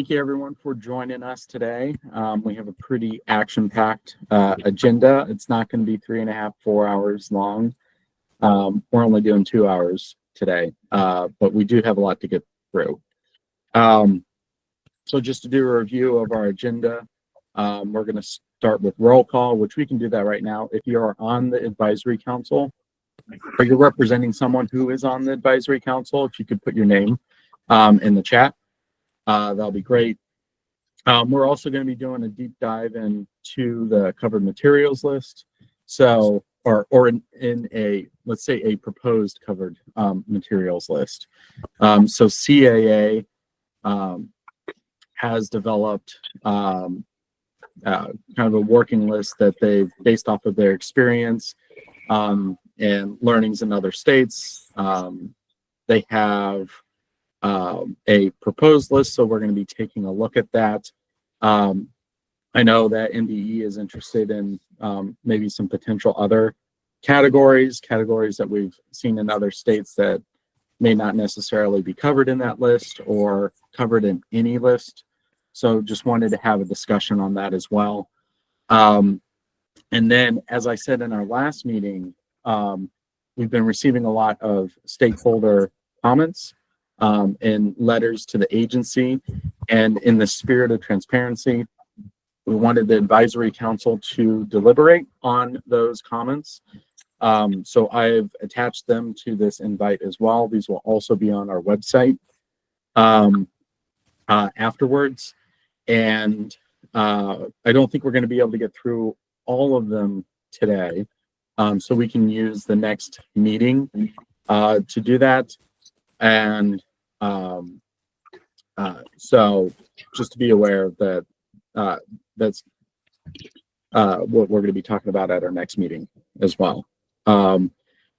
Thank you everyone for joining us today. We have a pretty action-packed agenda. It's not going to be 3.5, 4 hours long. We're only doing 2 hours today, but we do have a lot to get through. So just to do a review of our agenda, we're going to start with roll call, which we can do that right now. If you are on the advisory council or you're representing someone who is on the advisory council, if you could put your name in the chat. That'll be great. We're also going to be doing a deep dive into the covered materials list. So, or in a, let's say, a proposed covered materials list. So CAA has developed kind of a working list that they've based off of their experience and learnings in other states. They have a proposed list, so we're going to be taking a look at that. I know that MDE is interested in maybe some potential other categories that we've seen in other states that may not necessarily be covered in that list or covered in any list. So just wanted to have a discussion on that as well. And then, as I said in our last meeting, we've been receiving a lot of stakeholder comments and letters to the agency, and in the spirit of transparency, we wanted the advisory council to deliberate on those comments. So I've attached them to this invite as well. These will also be on our website afterwards, and I don't think we're going to be able to get through all of them today, so we can use the next meeting to do that. And so just to be aware that that's what we're going to be talking about at our next meeting as well. And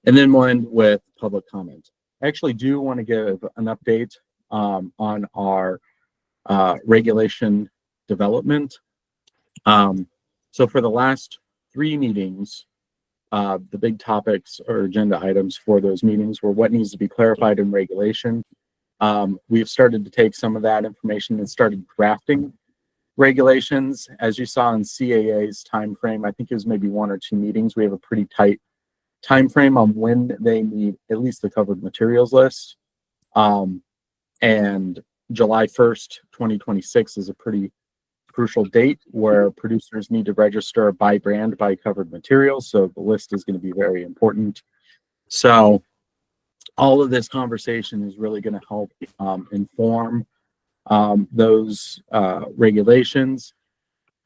then we'll end with public comment. I actually do want to give an update on our regulation development. So for the last 3 meetings, the big topics or agenda items for those meetings were what needs to be clarified in regulation. We've started to take some of that information and started drafting regulations. As you saw in CAA's time frame, I think it was maybe 1 or 2 meetings. We have a pretty tight time frame on when they need at least the covered materials list. And July 1st, 2026 is a pretty crucial date where producers need to register by brand by covered materials. So the list is going to be very important. So all of this conversation is really going to help inform those regulations.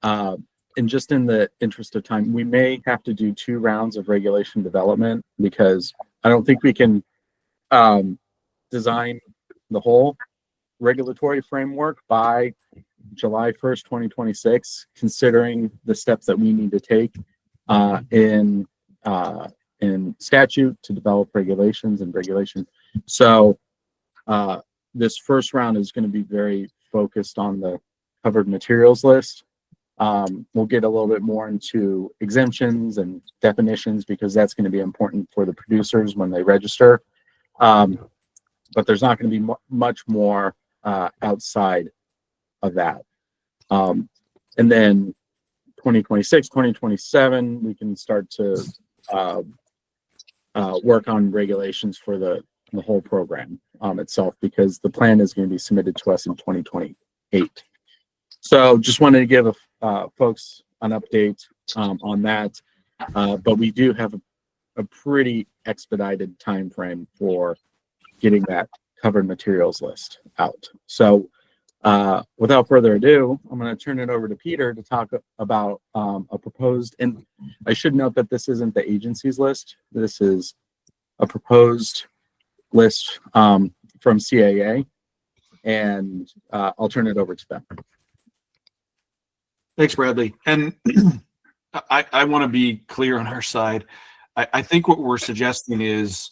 And just in the interest of time, we may have to do 2 rounds of regulation development because I don't think we can design the whole regulatory framework by July 1st, 2026, considering the steps that we need to take in statute to develop regulations and regulation. So this first round is going to be very focused on the covered materials list. We'll get a little bit more into exemptions and definitions because that's going to be important for the producers when they register. But there's not going to be much more outside of that. And then 2026, 2027, we can start to work on regulations for the whole program itself, because the plan is going to be submitted to us in 2028. So just wanted to give folks an update on that, but we do have a pretty expedited time frame for getting that covered materials list out. So without further ado, I'm going to turn it over to Peter to talk about a proposed, and I should note that this isn't the agency's list. This is a proposed list from CAA, and I'll turn it over to them. Thanks, Bradley. And I want to be clear on our side. I think what we're suggesting is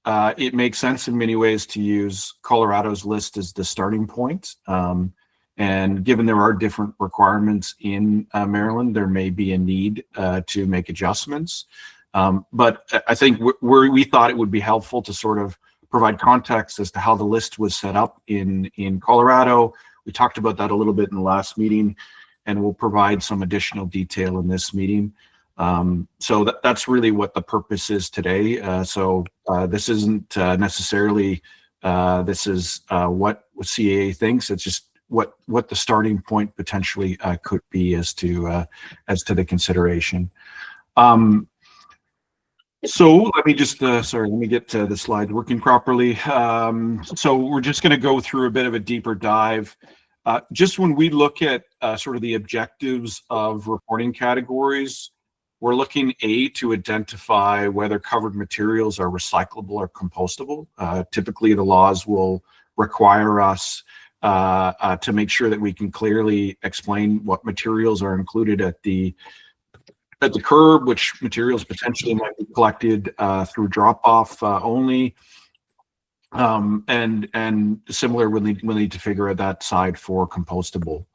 it makes sense in many ways to use Colorado's list as the starting point. And given there are different requirements in Maryland, there may be a need to make adjustments. But I think we thought it would be helpful to sort of provide context as to how the list was set up in Colorado. we talked about that a little bit in the last meeting, and we'll provide some additional detail in this meeting. So that's really what the purpose is today. This isn't necessarily this is what CAA thinks. It's just what the starting point potentially could be as to the consideration. So let me just sorry, let me get the slide working properly. So we're just going to go through a bit of a deeper dive. Just when we look at sort of the objectives of reporting categories, we're looking to identify whether covered materials are recyclable or compostable. Typically, the laws will require us to make sure that we can clearly explain what materials are included at the curb, which materials potentially might be collected through drop-off only. And similar, we'll need to figure out that side for compostable.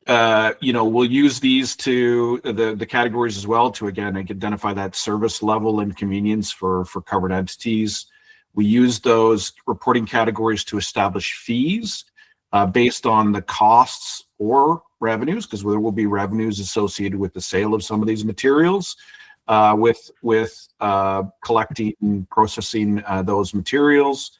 We'll use these to the categories as well to, again, identify that service level and convenience for covered entities. We use those reporting categories to establish fees based on the costs or revenues, because there will be revenues associated with the sale of some of these materials, with collecting and processing those materials.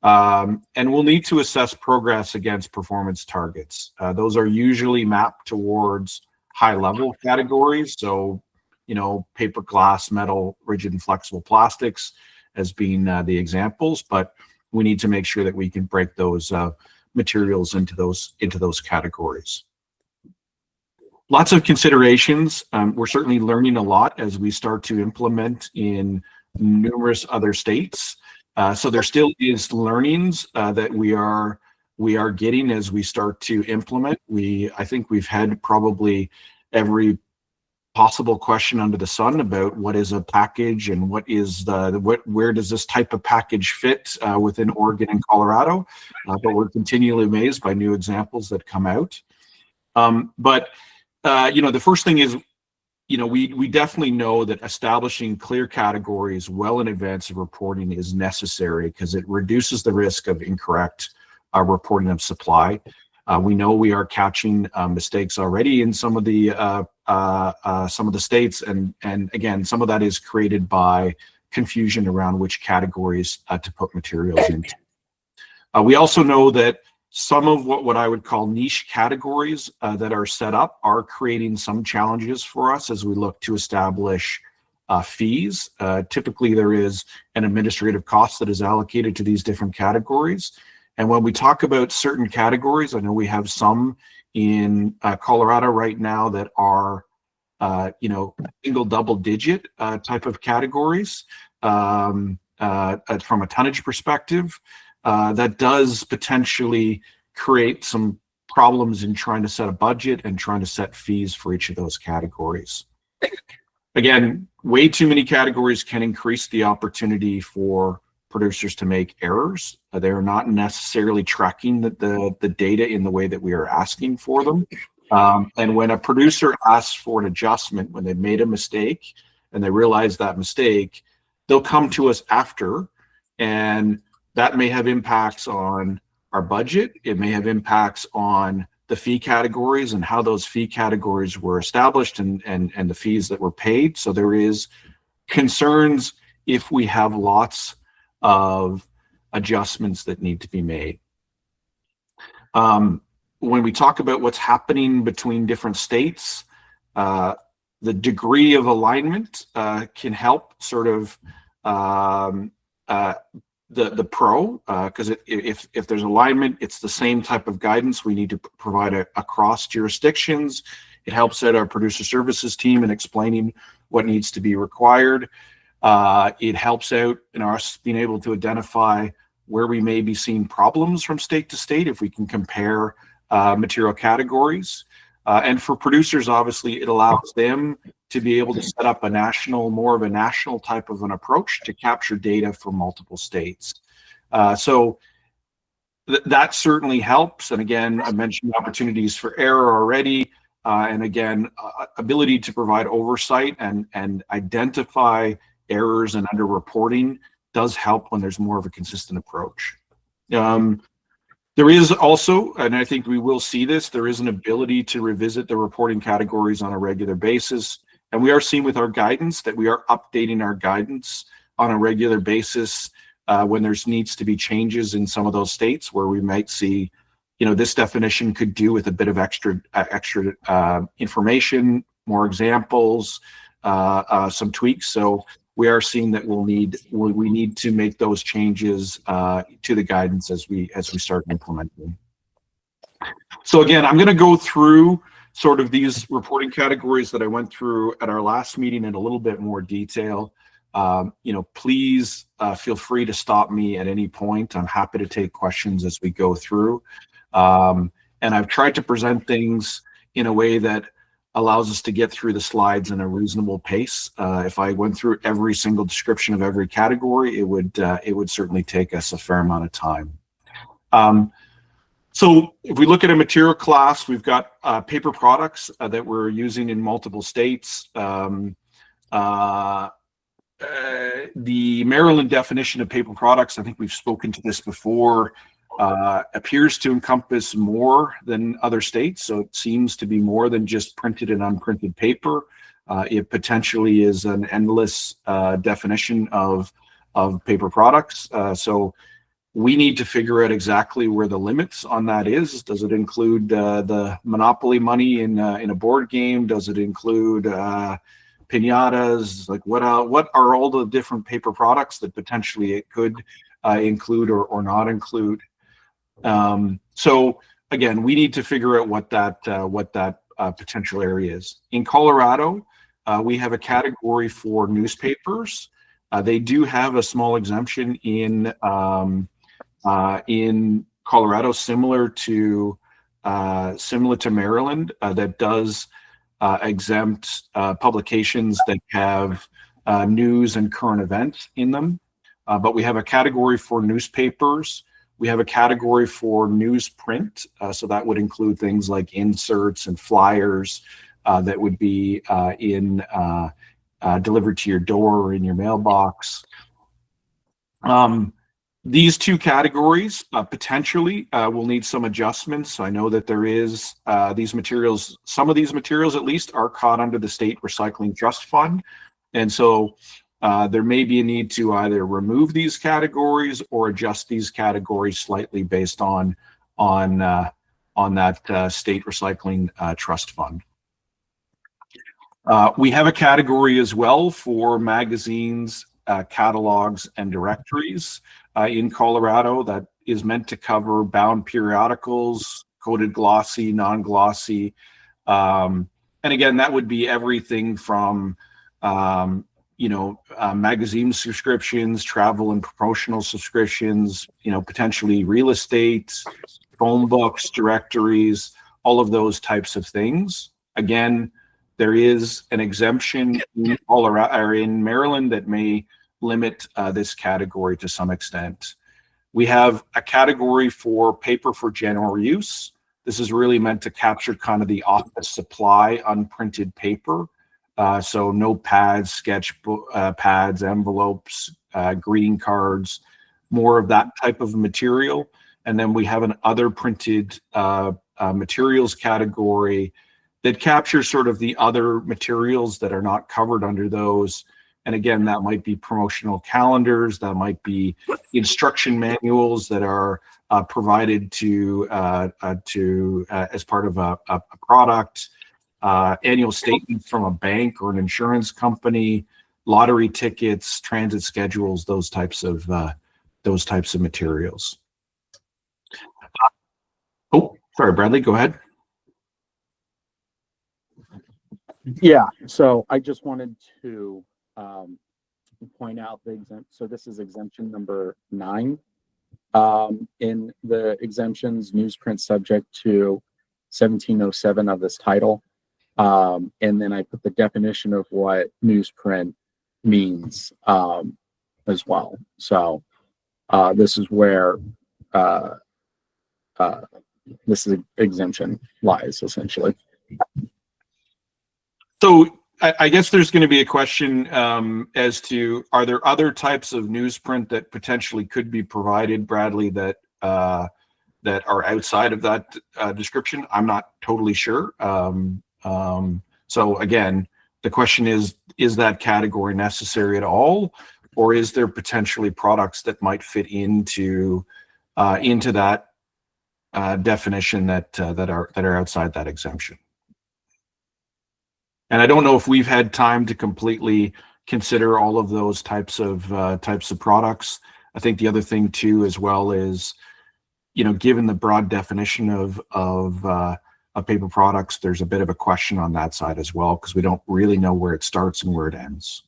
And we'll need to assess progress against performance targets. Those are usually mapped towards high-level categories. So, paper, glass, metal, rigid and flexible plastics as being the examples. But we need to make sure that we can break those materials into those categories. Lots of considerations. We're certainly learning a lot as we start to implement in numerous other states. So there still is learnings that we are getting as we start to implement. I think we've had probably every possible question under the sun about what is a package and where does this type of package fit within Oregon and Colorado. But we're continually amazed by new examples that come out. The first thing is, we definitely know that establishing clear categories well in advance of reporting is necessary because it reduces the risk of incorrect reporting of supply. We know we are catching mistakes already in some of the states, and again, some of that is created by confusion around which categories to put materials into. We also know that some of what I would call niche categories that are set up are creating some challenges for us as we look to establish fees. Typically, there is an administrative cost that is allocated to these different categories. And when we talk about certain categories, I know we have some in Colorado right now that are, single double-digit type of categories from a tonnage perspective. That does potentially create some problems in trying to set a budget and trying to set fees for each of those categories. Again, way too many categories can increase the opportunity for producers to make errors. They are not necessarily tracking the data in the way that we are asking for them. And when a producer asks for an adjustment, when they made a mistake and they realize that mistake, they'll come to us after, and that may have impacts on our budget. It may have impacts on the fee categories and how those fee categories were established and the fees that were paid. So there is concerns if we have lots of adjustments that need to be made. When we talk about what's happening between different states, the degree of alignment can help sort of the pro, because if there's alignment, it's the same type of guidance we need to provide across jurisdictions. It helps out our producer services team in explaining what needs to be required. It helps out in us being able to identify where we may be seeing problems from state to state if we can compare material categories. And for producers, obviously, it allows them to be able to set up more of a national type of an approach to capture data for multiple states. So that certainly helps. And again, I mentioned opportunities for error already. And again, ability to provide oversight and identify errors and underreporting does help when there's more of a consistent approach. There is also, and I think we will see this, there is an ability to revisit the reporting categories on a regular basis. And we are seeing with our guidance that we are updating our guidance on a regular basis when there's needs to be changes in some of those states where we might see, you know, this definition could do with a bit of extra information, more examples, some tweaks. So we are seeing that we need to make those changes to the guidance as we start implementing. So again, I'm going to go through sort of these reporting categories that I went through at our last meeting in a little bit more detail. You know, please feel free to stop me at any point. I'm happy to take questions as we go through. And I've tried to present things in a way that allows us to get through the slides in a reasonable pace. If I went through every single description of every category, it would certainly take us a fair amount of time. So if we look at a material class, we've got paper products that we're using in multiple states. The Maryland definition of paper products, I think we've spoken to this before, appears to encompass more than other states. So it seems to be more than just printed and unprinted paper. It potentially is an endless definition of paper products. So we need to figure out exactly where the limits on that is. Does it include the Monopoly money in a board game? Does it include piñatas? Like what are all the different paper products that potentially it could include or not include? So again, we need to figure out what that potential area is. In Colorado, we have a category for newspapers. They do have a small exemption in Colorado, similar to Maryland, that does exempt publications that have news and current events in them. But we have a category for newspapers. We have a category for newsprint. So that would include things like inserts and flyers that would be delivered to your door or in your mailbox. These two categories potentially will need some adjustments. So I know that there is these materials, some of these materials at least are caught under the State Recycling Trust Fund. And so there may be a need to either remove these categories or adjust these categories slightly based on that State Recycling Trust Fund. We have a category as well for magazines, catalogs, and directories in Colorado that is meant to cover bound periodicals, coated glossy, non-glossy. And again, that would be everything from magazine subscriptions, travel and promotional subscriptions, potentially real estate, phone books, directories, all of those types of things. Again, there is an exemption in Colorado or in Maryland that may limit this category to some extent. We have a category for paper for general use. This is really meant to capture kind of the office supply unprinted paper. So notepads, sketch pads, envelopes, greeting cards, more of that type of material. And then we have an other printed materials category that captures sort of the other materials that are not covered under those. And again, that might be promotional calendars, that might be instruction manuals that are provided to as part of a product, annual statements from a bank or an insurance company, lottery tickets, transit schedules, those types of materials. Oh, sorry, Bradley, go ahead. Yeah, so I just wanted to point out so this is exemption number 9. In the exemptions, newsprint subject to 1707 of this title. And then I put the definition of what newsprint means as well. So this is where this exemption lies, essentially. So I guess there's going to be a question as to, are there other types of newsprint that potentially could be provided, Bradley, that that are outside of that description, I'm not totally sure. So again, the question is that category necessary at all, or is there potentially products that might fit into that definition that are outside that exemption? And I don't know if we've had time to completely consider all of those types of products. I think the other thing too, as well, is, you know, given the broad definition of paper products, there's a bit of a question on that side as well, because we don't really know where it starts and where it ends.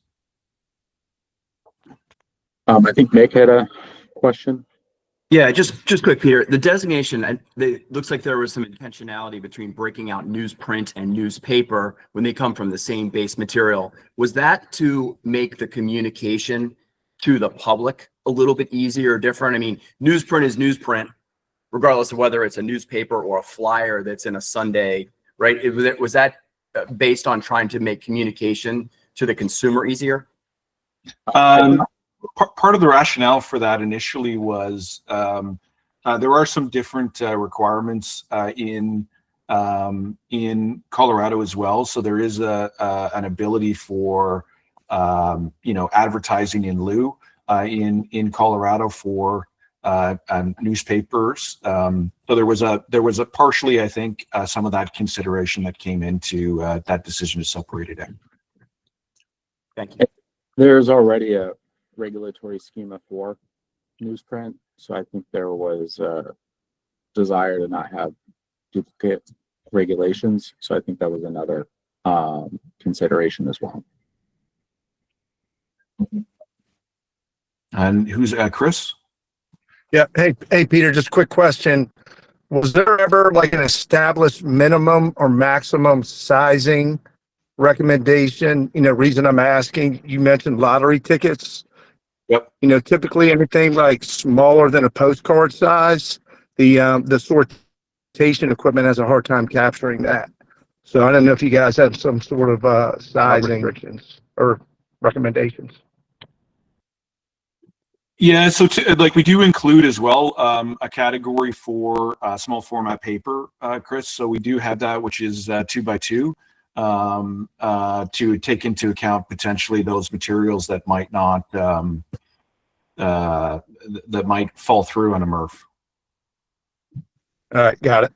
I think Nick had a question. Yeah, just quick, Peter. The designation, it looks like there was some intentionality between breaking out newsprint and newspaper when they come from the same base material. Was that to make the communication to the public a little bit easier or different? I mean, newsprint is newsprint, regardless of whether it's a newspaper or a flyer that's in a Sunday, right? Was that based on trying to make communication to the consumer easier? Part of the rationale for that initially was there are some different requirements in Colorado as well. So there is an ability for advertising in lieu in Colorado for newspapers. So there was a partially, I think, some of that consideration that came into that decision to separate it out. Thank you. There's already a regulatory schema for newsprint, so I think there was a desire to not have duplicate regulations. So I think that was another consideration as well. And who's Chris? Yeah. Hey, Peter, just a quick question. Was there ever like an established minimum or maximum sizing recommendation? You know, reason I'm asking, you mentioned lottery tickets. Yep. You know, typically anything like smaller than a postcard size, the sortation equipment has a hard time capturing that. So I don't know if you guys have some sort of size restrictions or recommendations. Yeah, so like we do include as well a category for small format paper, Chris. So we do have that, which is 2x2, to take into account potentially those materials that might not that might fall through on a MRF. All right, got it.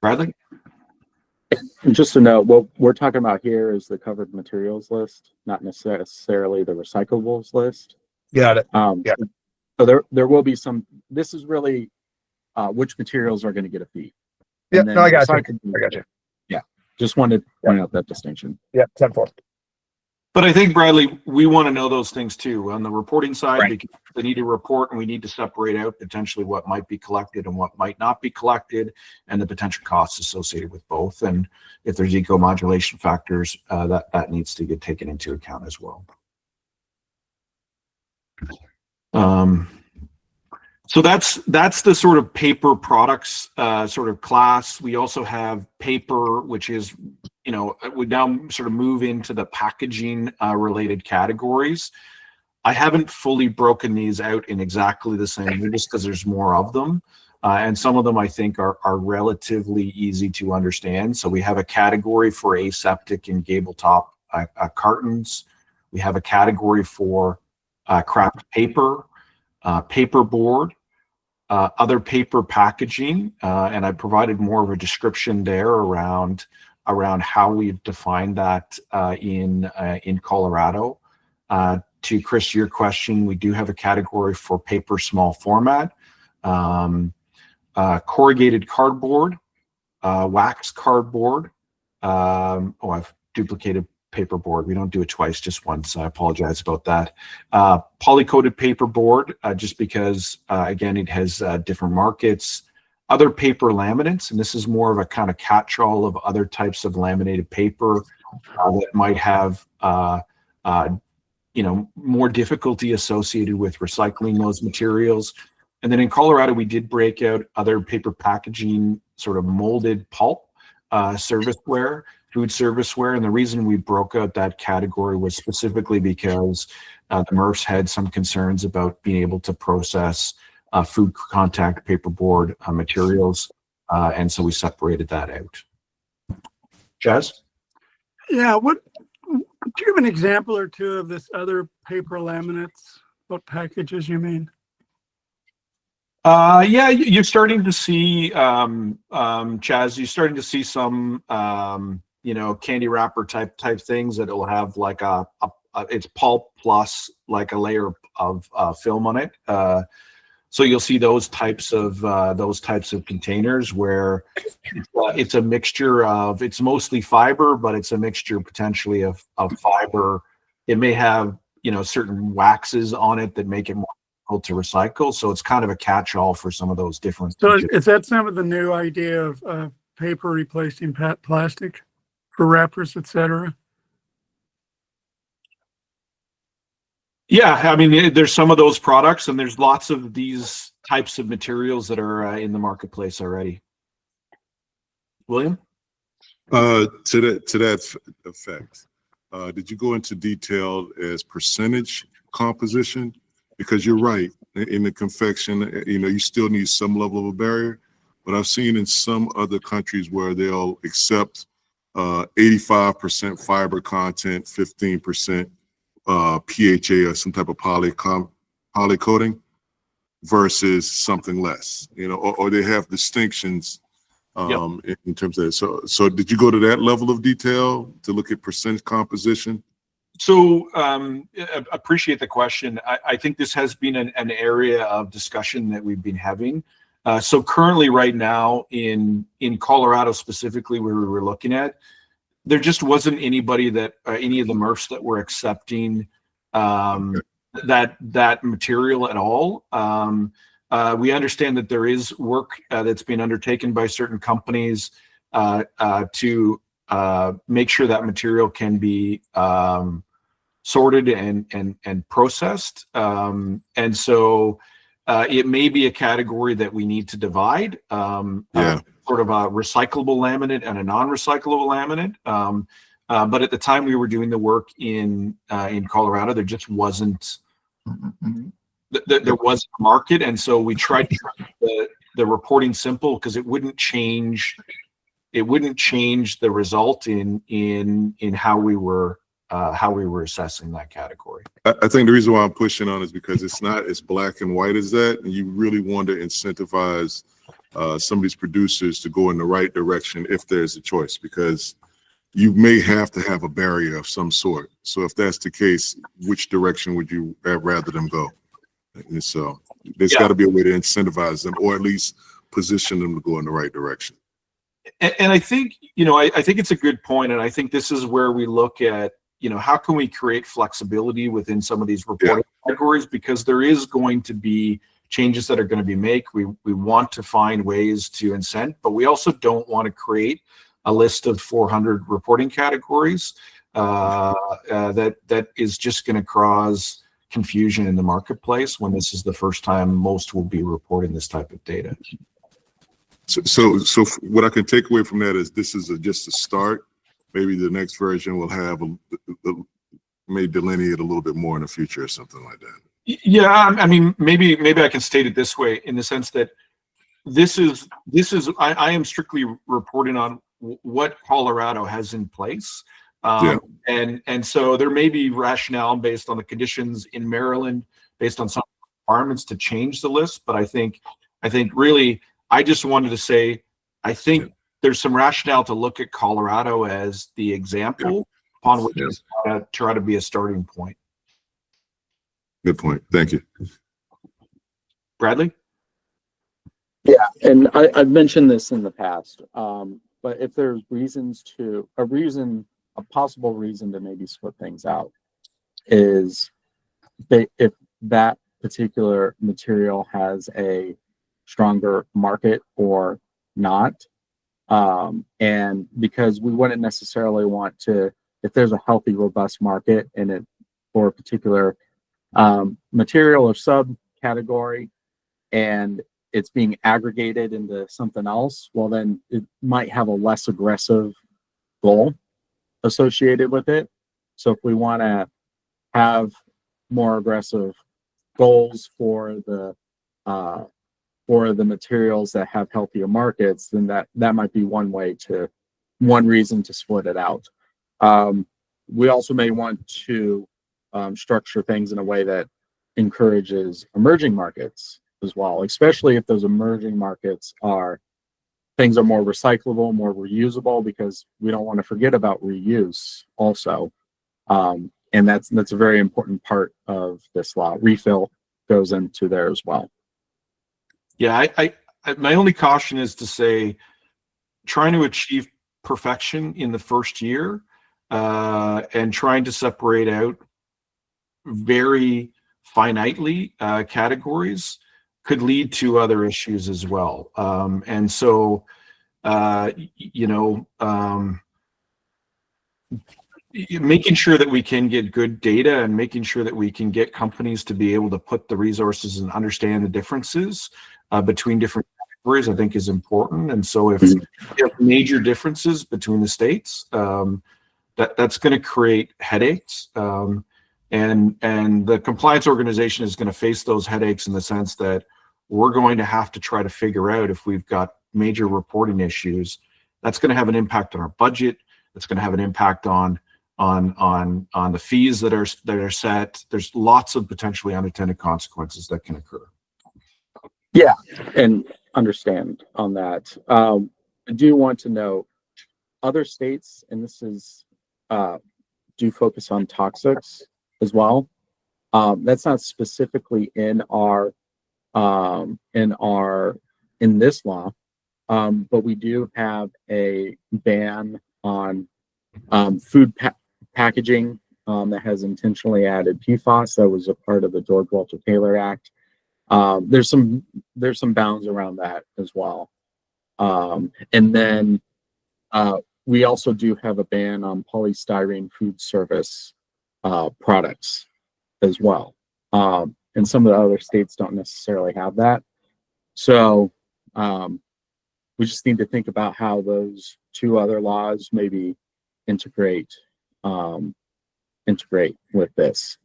Bradley? And just to note, what we're talking about here is the covered materials list, not necessarily the recyclables list. Got it. Yeah. So there will be some. This is really which materials are going to get a fee. Yeah, no, I got you. I got you. Yeah, just wanted to point out that distinction. Yeah, 10-4. But I think, Bradley, we want to know those things too on the reporting side, Right. Because they need to report, and we need to separate out potentially what might be collected and what might not be collected, and the potential costs associated with both. And if there's eco-modulation factors, that needs to get taken into account as well. So that's the sort of paper products sort of class. We also have paper, which is, you know, we now sort of move into the packaging related categories. I haven't fully broken these out in exactly the same way, just because there's more of them. And some of them I think are relatively easy to understand. So we have a category for aseptic and gable top cartons. We have a category for craft paper, paperboard, other paper packaging, and I provided more of a description there around how we've defined that in Colorado. To Chris, your question, we do have a category for paper small format, corrugated cardboard, wax cardboard. I've duplicated paperboard. We don't do it twice, just once. I apologize about that. Polycoated paperboard, just because, again, it has different markets. Other paper laminates, and this is more of a kind of catch-all of other types of laminated paper that might have more difficulty associated with recycling those materials. And then in Colorado, we did break out other paper packaging, sort of molded pulp, serviceware, food serviceware. And the reason we broke out that category was specifically because the MRFs had some concerns about being able to process food contact paperboard materials. And so we separated that out. Jazz? Yeah, do you have an example or two of this other paper laminates? What packages you mean? Yeah, you're starting to see, Chaz, you're starting to see some, candy wrapper type things that will have like it's pulp plus like a layer of film on it. So you'll see those types of containers where it's a mixture of, it's mostly fiber, but it's a mixture potentially of fiber. It may have, certain waxes on it that make it more difficult to recycle. So it's kind of a catch-all for some of those different. So is that some of the new idea of paper replacing plastic for wrappers, etc.? Yeah, I mean, there's some of those products, and there's lots of these types of materials that are in the marketplace already. William? To that effect, did you go into detail as percentage composition? Because you're right, in the confection, you still need some level of a barrier, but I've seen in some other countries where they'll accept 85% fiber content, 15% PHA or some type of poly coating versus something less, or they have distinctions in terms of that. So did you go to that level of detail to look at percent composition? So appreciate the question. I think this has been an area of discussion that we've been having. So currently right now in Colorado specifically, where we were looking at, there just wasn't anybody that any of the MRFs that were accepting that material at all. We understand that there is work that's been undertaken by certain companies to make sure that material can be sorted and processed. And so it may be a category that we need to divide. Sort of a recyclable laminate and a non-recyclable laminate. But at the time we were doing the work in Colorado, there just wasn't there wasn't a market, and so we tried to keep the reporting simple because it wouldn't change the result in how we were assessing that category. I think the reason why I'm pushing on is because it's not as black and white as that, and you really want to incentivize some of these producers to go in the right direction if there's a choice, because you may have to have a barrier of some sort. So if that's the case, which direction would you rather them go? And so there's got to be a way to incentivize them, or at least position them to go in the right direction. And I think, I think it's a good point. And I think this is where we look at, how can we create flexibility within some of these reporting categories? Because there is going to be changes that are going to be made. We want to find ways to incent, but we also don't want to create a list of 400 reporting categories that is just going to cause confusion in the marketplace when this is the first time most will be reporting this type of data. So what I can take away from that is this is just a start. Maybe the next version will have may delineate a little bit more in the future or something like that. Yeah, I mean, maybe I can state it this way, in the sense that this is I am strictly reporting on what Colorado has in place. And so there may be rationale based on the conditions in Maryland, based on some requirements to change the list. But I think really, I just wanted to say, I think there's some rationale to look at Colorado as the example upon which to try to be a starting point. Good point. Thank you. Bradley? Yeah, and I've mentioned this in the past, but if there's a possible reason to maybe split things out is if that particular material has a stronger market or not. And because we wouldn't necessarily want to, if there's a healthy, robust market in it for a particular material or subcategory, and it's being aggregated into something else, well, then it might have a less aggressive goal associated with it. So if we want to have more aggressive goals for the for the materials that have healthier markets, then that might be one reason to split it out. We also may want to structure things in a way that encourages emerging markets as well, especially if those emerging markets things are more recyclable, more reusable, because we don't want to forget about reuse also. And that's a very important part of this law. Refill goes into there as well. Yeah, I my only caution is to say, trying to achieve perfection in the first year and trying to separate out very finitely categories could lead to other issues as well. And so, making sure that we can get good data and making sure that we can get companies to be able to put the resources and understand the differences between different categories, I think is important. And so if you have major differences between the states, that's going to create headaches. And the compliance organization is going to face those headaches in the sense that we're going to have to try to figure out if we've got major reporting issues. That's going to have an impact on our budget. That's going to have an impact on the fees that are set. There's lots of potentially unintended consequences that can occur. Yeah, and understand on that. I do want to know other states, and this is do focus on toxics as well. That's not specifically in this law, but we do have a ban on food packaging that has intentionally added PFAS. That was a part of the George Walter Taylor Act. There's some bounds around that as well. And then we also do have a ban on polystyrene food service products as well. And some of the other states don't necessarily have that. So we just need to think about how those two other laws maybe integrate with this,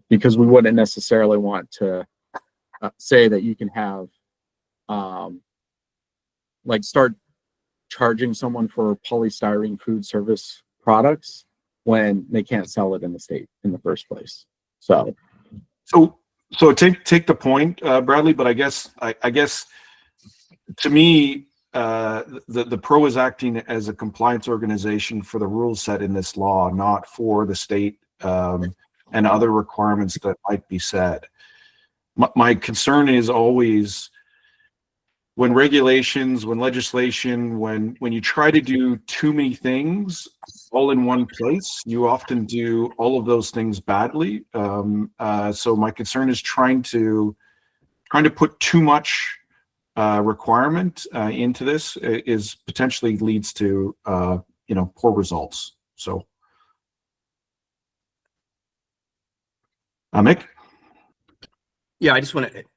because we wouldn't necessarily want to say that you can have start charging someone for polystyrene food service products when they can't sell it in the state in the first place. So take the point, Bradley, but I guess to me, the pro is acting as a compliance organization for the rules set in this law, not for the state and other requirements that might be set. My concern is always when regulations, when legislation, when you try to do too many things all in one place, you often do all of those things badly. So my concern is trying to put too much requirement into this is potentially leads to poor results. So, Mick? Yeah,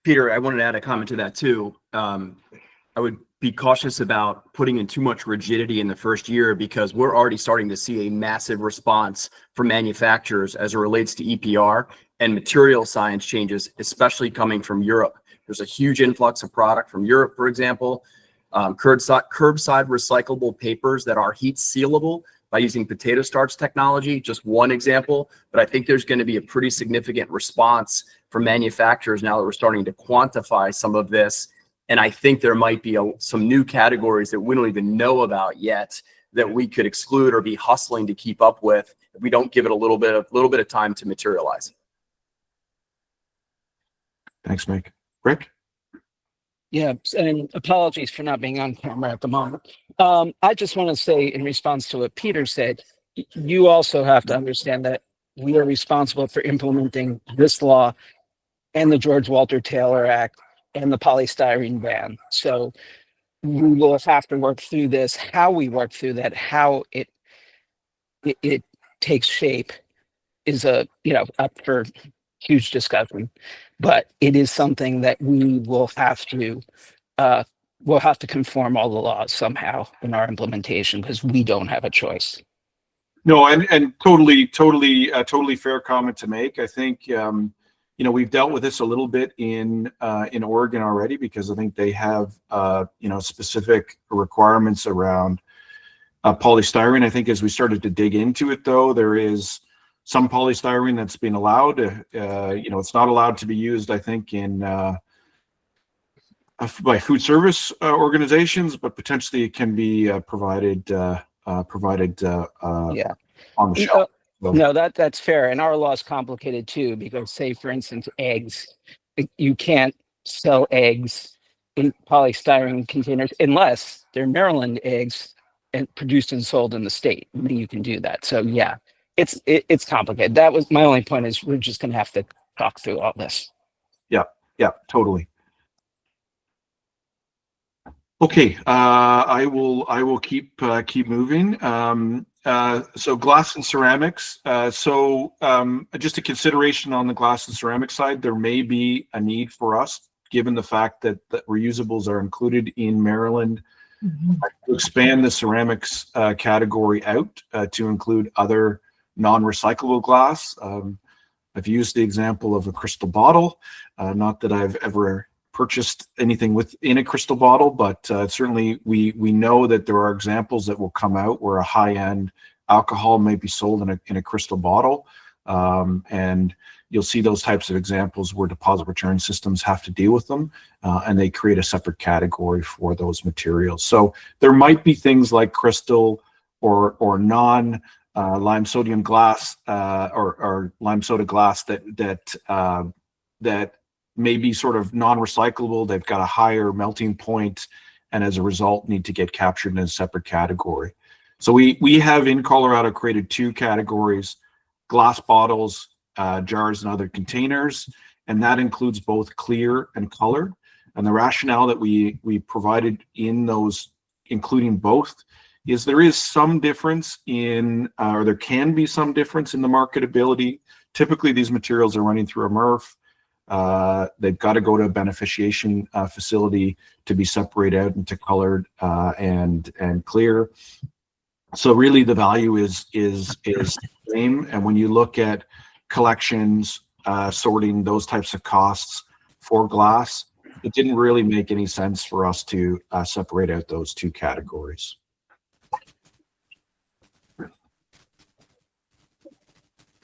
Peter, I wanted to add a comment to that too. I would be cautious about putting in too much rigidity in the first year, because we're already starting to see a massive response from manufacturers as it relates to EPR and material science changes, especially coming from Europe. There's a huge influx of product from Europe, for example, curbside recyclable papers that are heat sealable by using potato starch technology, just one example. But I think there's going to be a pretty significant response from manufacturers now that we're starting to quantify some of this. And I think there might be some new categories that we don't even know about yet that we could exclude or be hustling to keep up with if we don't give it a little bit of time to materialize. Thanks, Mick. Rick? Yeah, and apologies for not being on camera at the moment. I just want to say, in response to what Peter said, you also have to understand that we are responsible for implementing this law and the George Walter Taylor Act and the polystyrene ban. So we will have to work through this. How we work through that, how it takes shape is up for huge discussion. But it is something that we will have to conform all the laws somehow in our implementation, because we don't have a choice. No, and totally fair comment to make. I think you know, we've dealt with this a little bit in Oregon already, because I think they have, you know, specific requirements around polystyrene. I think as we started to dig into it, though, there is some polystyrene that's been allowed. You know, it's not allowed to be used, I think, in by food service organizations, but potentially it can be provided Yeah. on the shelf. So, No, that's fair. And our law is complicated too, because say, for instance, eggs, you can't sell eggs in polystyrene containers unless they're Maryland eggs and produced and sold in the state. Then you can do that. So yeah, it's complicated. That was my only point, is we're just going to have to talk through all this. yeah, totally. Okay, I will keep moving. So glass and ceramics. Just a consideration on the glass and ceramic side, there may be a need for us, given the fact that reusables are included in Maryland, to expand the ceramics category out to include other non-recyclable glass. I've used the example of a crystal bottle. Not that I've ever purchased anything within a crystal bottle, but certainly we know that there are examples that will come out where a high-end alcohol may be sold in a crystal bottle, and you'll see those types of examples where deposit return systems have to deal with them, and they create a separate category for those materials. So there might be things like crystal or non lime sodium glass or lime soda glass that may be sort of non-recyclable. They've got a higher melting point, and as a result need to get captured in a separate category. So we have in Colorado created two categories: glass bottles, jars, and other containers, and that includes both clear and colored. And the rationale that we provided in those, including both, is there is some difference in, or there can be some difference in the marketability. Typically, these materials are running through a MRF. They've got to go to a beneficiation facility to be separated out into colored and clear. So really, the value is the same. And when you look at collections, sorting, those types of costs for glass, it didn't really make any sense for us to separate out those two categories.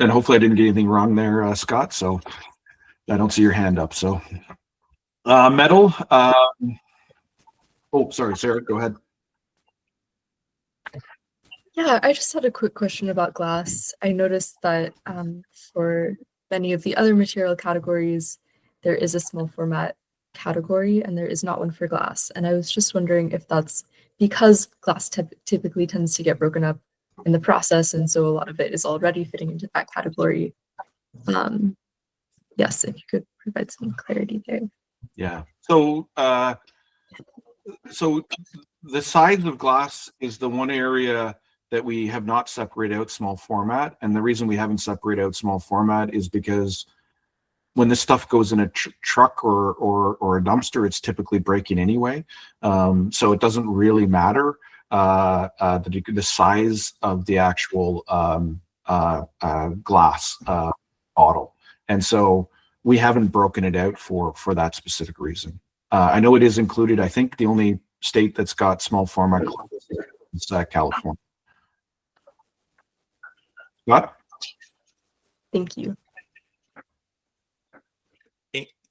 And hopefully I didn't get anything wrong there, Scott. So I don't see your hand up. So metal. Oh, sorry, Sarah, go ahead. Yeah, I just had a quick question about glass. I noticed that for many of the other material categories, there is a small format category and there is not one for glass. And I was just wondering if that's because glass typically tends to get broken up in the process, and so a lot of it is already fitting into that category. Yes, if you could provide some clarity there. Yeah. So so the size of glass is the one area that we have not separated out small format. And the reason we haven't separated out small format is because when this stuff goes in a truck or a dumpster, it's typically breaking anyway. So it doesn't really matter the size of the actual glass bottle. And so we haven't broken it out for that specific reason. I know it is included. I think the only state that's got small format is California. What? Thank you.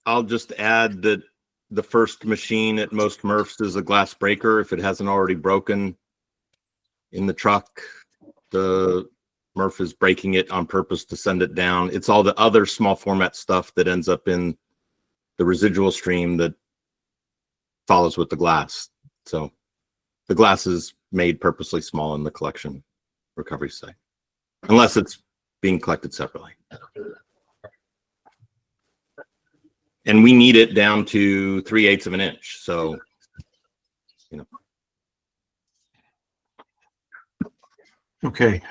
I'll just add that the first machine at most MRFs is a glass breaker. If it hasn't already broken in the truck, the MRF is breaking it on purpose to send it down. It's all the other small format stuff that ends up in the residual stream that follows with the glass. So the glass is made purposely small in the collection recovery site, unless it's being collected separately. And we need it down to 3/8 of an inch. So, you know. Okay.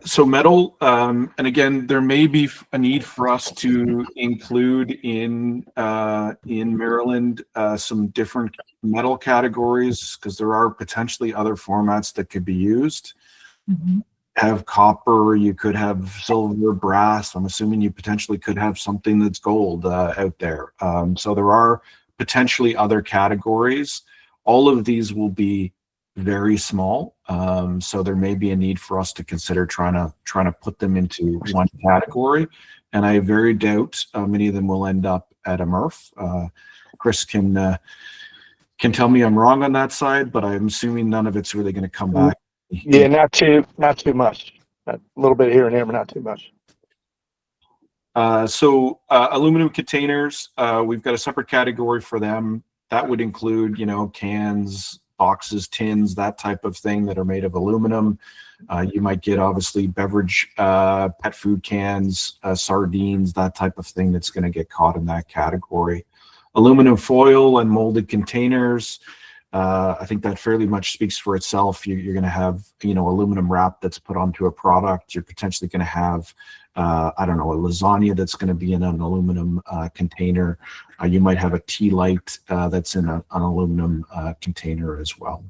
So metal, and again, there may be a need for us to include in Maryland some different metal categories, because there are potentially other formats that could be used. have copper, you could have silver, brass. I'm assuming you potentially could have something that's gold out there. So there are potentially other categories. All of these will be very small. So there may be a need for us to consider trying to put them into one category. And I very doubt many of them will end up at a MRF. Chris can tell me I'm wrong on that side, but I'm assuming none of it's really going to come back. Yeah, not too much. A little bit here and there, but not too much. So aluminum containers, we've got a separate category for them. That would include, cans, boxes, tins, that type of thing that are made of aluminum. You might get obviously beverage, pet food cans, sardines, that type of thing that's going to get caught in that category. Aluminum foil and molded containers. I think that fairly much speaks for itself. You're going to have, aluminum wrap that's put onto a product. You're potentially going to have, I don't know, a lasagna that's going to be in an aluminum container. You might have a tea light that's in an aluminum container as well.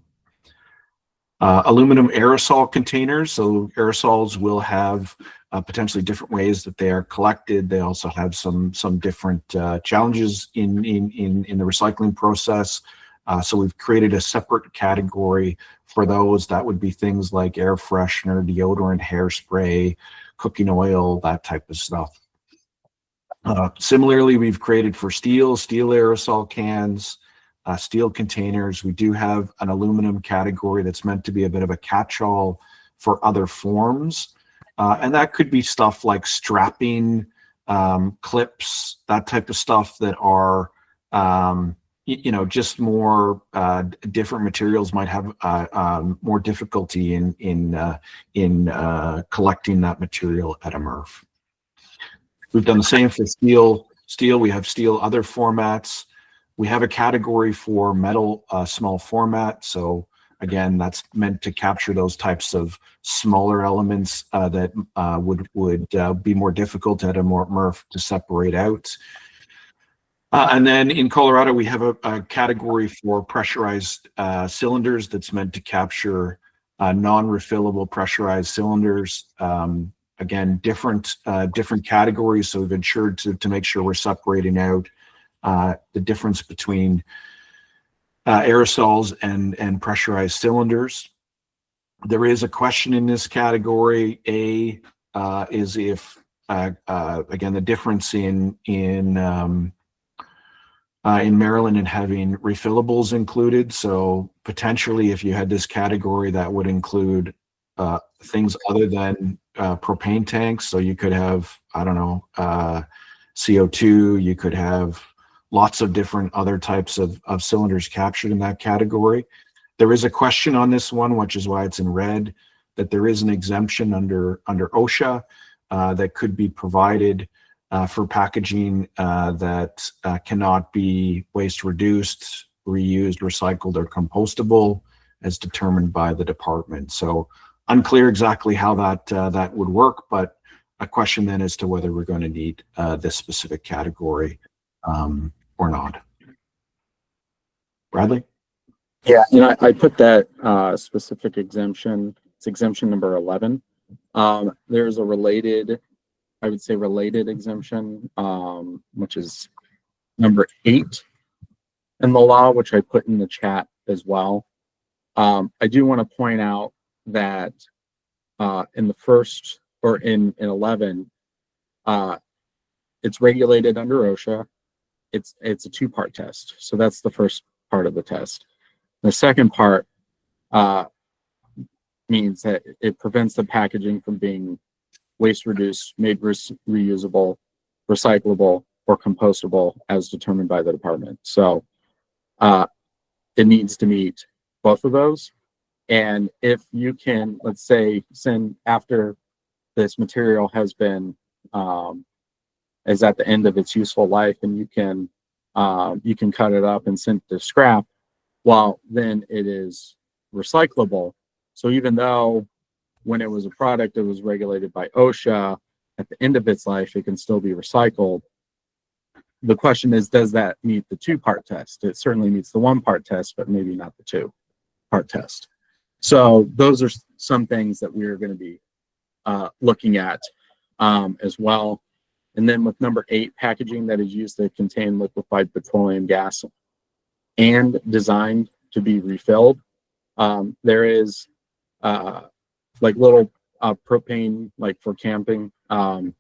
Aluminum aerosol containers. So aerosols will have potentially different ways that they are collected. They also have some different challenges in the recycling process. So we've created a separate category for those. That would be things like air freshener, deodorant, hairspray, cooking oil, that type of stuff. Similarly, we've created for steel aerosol cans, steel containers. We do have an aluminum category that's meant to be a bit of a catch-all for other forms. And that could be stuff like strapping, clips, that type of stuff that are just more different materials might have more difficulty in collecting that material at a MRF. We've done the same for steel. We have steel other formats. We have a category for metal small format. So again, that's meant to capture those types of smaller elements that would be more difficult at a MRF to separate out. And then in Colorado, we have a category for pressurized cylinders that's meant to capture non-refillable pressurized cylinders. Again, different categories. So we've ensured to make sure we're separating out the difference between aerosols and pressurized cylinders. There is a question in this category. Is if again the difference in Maryland and having refillables included. So potentially, if you had this category, that would include things other than propane tanks. So you could have, I don't know, CO2. You could have lots of different other types of cylinders captured in that category. There is a question on this one, which is why it's in red, that there is an exemption under OSHA that could be provided for packaging that cannot be waste reduced, reused, recycled, or compostable as determined by the department. So unclear exactly how that would work, but a question then as to whether we're going to need this specific category or not. Bradley? Yeah, I put that specific exemption. It's exemption number 11. There's a related exemption, which is number 8 in the law, which I put in the chat as well. I do want to point out that in the first, or in 11, it's regulated under OSHA. It's a 2-part test. So that's the first part of the test. The second part means that it prevents the packaging from being waste reduced, made reusable, recyclable, or compostable as determined by the department. So it needs to meet both of those. And if you can, let's say, send after this material has been is at the end of its useful life, and you can cut it up and send it to scrap, well, then it is recyclable. So even though when it was a product that was regulated by OSHA, at the end of its life, it can still be recycled. The question is, does that meet the 2-part test? It certainly meets the 1-part test, but maybe not the 2-part test. So those are some things that we're going to be looking at as well. And then with number 8, packaging that is used to contain liquefied petroleum gas and designed to be refilled. There is like little propane, like for camping, and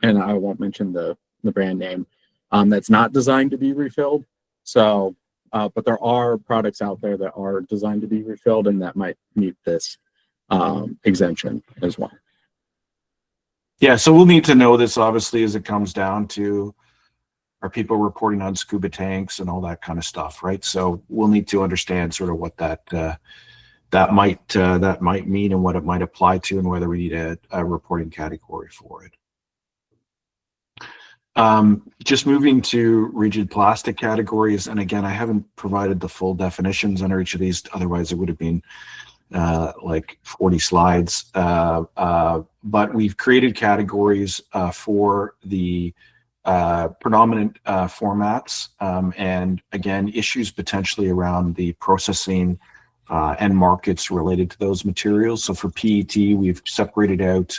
I won't mention the brand name, that's not designed to be refilled. So, but there are products out there that are designed to be refilled, and that might meet this exemption as well. Yeah, so we'll need to know this obviously as it comes down to, are people reporting on scuba tanks and all that kind of stuff, right? So we'll need to understand sort of what that might mean and what it might apply to, and whether we need a reporting category for it. Just moving to rigid plastic categories, and again, I haven't provided the full definitions under each of these, otherwise it would have been like 40 slides. But we've created categories for the predominant formats, and again, issues potentially around the processing and markets related to those materials. So for PET, we've separated out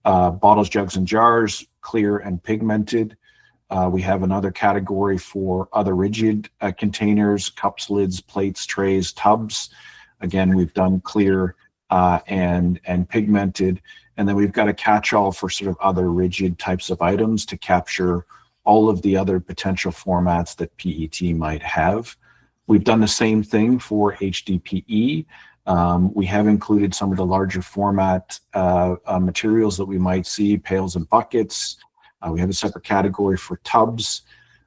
bottles, jugs, and jars, clear and pigmented. We have another category for other rigid containers, cups, lids, plates, trays, tubs. Again, we've done clear and pigmented. And then we've got a catch-all for sort of other rigid types of items to capture all of the other potential formats that PET might have. We've done the same thing for HDPE. We have included some of the larger format materials that we might see, pails and buckets. We have a separate category for tubs.